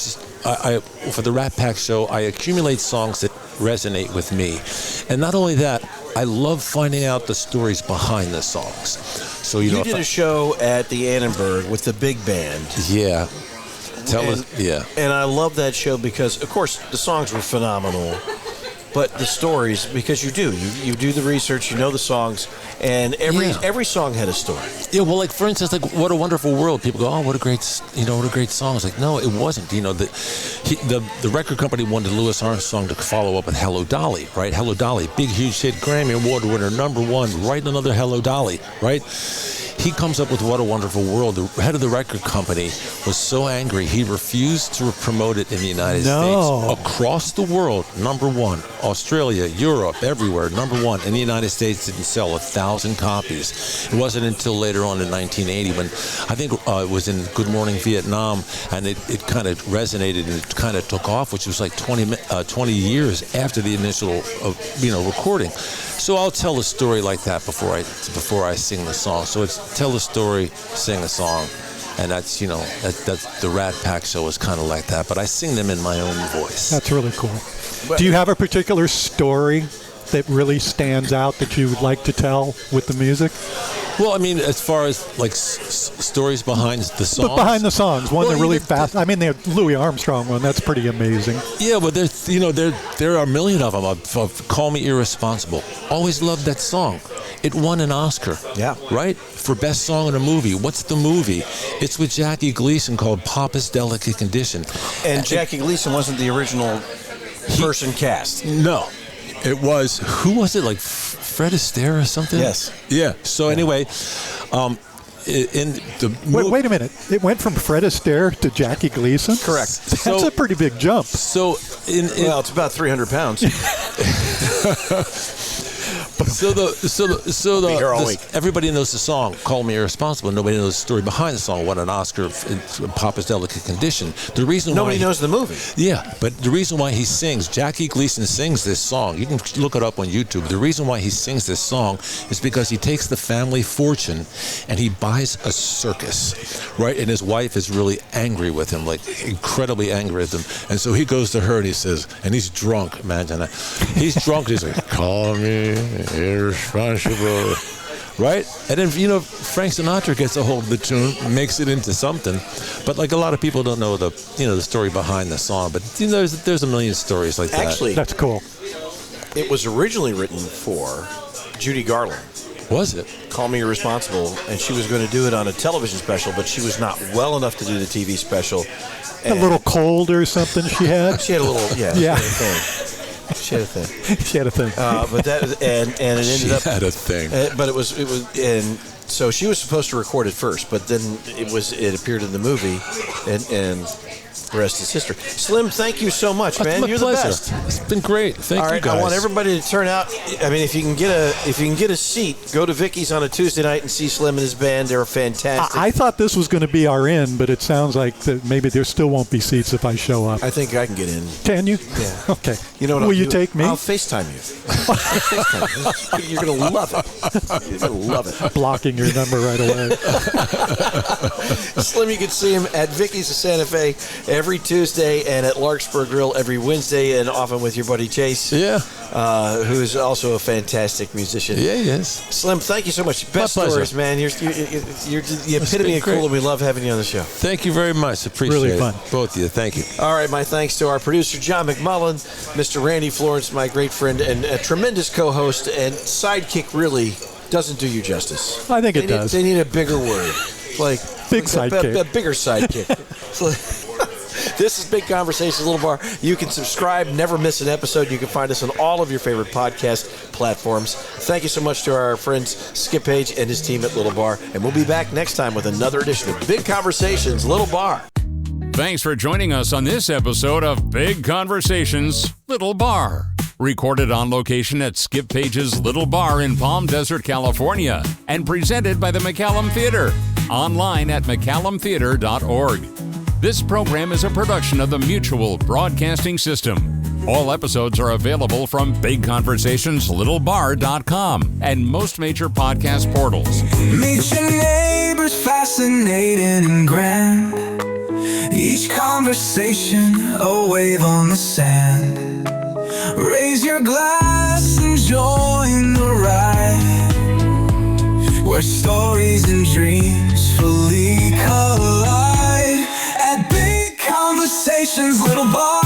for the Rat Pack show, I accumulate songs that resonate with me. And not only that, I love finding out the stories behind the songs. So you did a show at the Annenberg with the big band. Yeah. And I love that show because, of course, the songs were phenomenal. But the stories, because you do the research, you know the songs, and every song had a story. Yeah, well, for instance, What a Wonderful World. People go, oh, what a great song. It's like, no, it wasn't. The record company wanted Louis Armstrong to follow up with Hello Dolly, right? Hello Dolly, big huge hit, Grammy Award winner, #1. Write another Hello Dolly, right? he comes up with What a Wonderful World. The head of the record company was so angry, he refused to promote it in the United States. Across the world, number one. Australia, Europe, everywhere, number one. In the United States, didn't sell 1,000 copies. It wasn't until later on in 1980 when I think it was in Good Morning Vietnam, and it kind of resonated and it kind of took off, which was like 20 years after the initial recording. So I'll tell a story like that before I sing the song. So it's tell a story, sing a song, and that's that's the Rat Pack show is kind of like that. But I sing them in my own voice. That's really cool. Do you have a particular story that really stands out that you would like to tell with the music? Well, I mean, as far as like stories behind the songs. But behind the songs, one that really fast. I mean, the Louis Armstrong one, that's pretty amazing. Yeah, but there are a million of them. Of Call Me Irresponsible. Always loved that song. It won an Oscar. Yeah. Right? For best song in a movie. What's the movie? It's with Jackie Gleason called Papa's Delicate Condition. And Jackie Gleason wasn't the original person cast. No. It was, who was it? Like Fred Astaire or something? Yes. Yeah. So anyway, in the wait a minute. It went from Fred Astaire to Jackie Gleason? Correct. That's a pretty big jump. So well, it's about 300 pounds. Everybody knows the song "Call Me Irresponsible." Nobody knows the story behind the song. Won an Oscar in Papa's Delicate Condition. The reason nobody knows the movie. Yeah, but the reason why he sings, Jackie Gleason sings this song. You can look it up on YouTube. The reason why he sings this song is because he takes the family fortune and he buys a circus, right? And his wife is really angry with him, like incredibly angry with him. And so he goes to her and he says, and he's drunk. Imagine that. He's drunk. He's like, "Call me irresponsible," right? And then Frank Sinatra gets a hold of the tune, makes it into something. But like a lot of people don't know the story behind the song. But there's a million stories like that. Actually, that's cool. It was originally written for Judy Garland. Was it? Call Me Irresponsible, and she was going to do it on a television special, but she was not well enough to do the TV special. A little cold or something she had? She had a little, yeah. Yeah. She had a thing. She had a thing. But that and it ended up. She had a thing. But it was, and so she was supposed to record it first, but then it appeared in the movie, and the rest is history. Slim, thank you so much, man. My You're pleasure. the best. It's been great. Thank you, guys. I want everybody to turn out. I mean, if you can get a seat, go to Vicky's on a Tuesday night and see Slim and his band. They're fantastic. I thought this was going to be our end, but it sounds like that maybe there still won't be seats if I show up. I think I can get in. Can you? Yeah. Okay. You know what? Will you take me? I'll FaceTime you. You're gonna love it. You're gonna love it. Blocking your number right away. Slim, you can see him at Vicky's of Santa Fe every Tuesday and at Larkspur Grill every Wednesday, and often with your buddy Chase. Yeah. Who is also a fantastic musician. Yeah, yes. Slim, thank you so much. Best stories, man. You're the epitome of cool, and we love having you on the show. Thank you very much. Appreciate Really fun. it. Both of you. Thank you. All right, my thanks to our producer, John McMullen, Mr. Randy Florence, my great friend, and a tremendous co-host and sidekick. Really doesn't do you justice. I think it does. They need a bigger word. Like Big sidekick. A bigger sidekick. This is Big Conversations, Little Bar. You can subscribe, never miss an episode. You can find us on all of your favorite podcast platforms. Thank you so much to our friends Skip Page and his team at Little Bar. And we'll be back next time with another edition of Big Conversations, Little Bar. Thanks for joining us on this episode of Big Conversations, Little Bar. Recorded on location at Skip Page's Little Bar in Palm Desert, California. And presented by the McCallum Theater. Online at mccallumtheater.org. This program is a production of the Mutual Broadcasting System. All episodes are available from BigConversationsLittleBar.com and most major podcast portals. Meet your neighbors, fascinating and grand. Each conversation, a wave on the sand. Raise your glass and join the ride, where stories and dreams fully collide. At Big Conversations, Little Bar,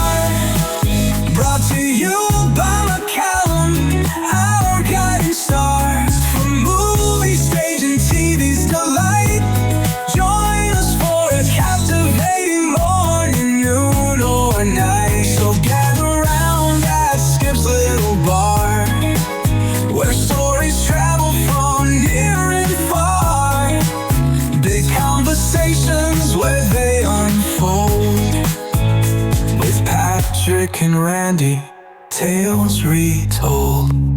brought to you by McCallum, our guiding stars. From movies, stage, and TV's delight, join us for a captivating morning, noon, or night. So gather round at Skip's Little Bar, where stories travel from near and far. Rick and Randy, tales retold.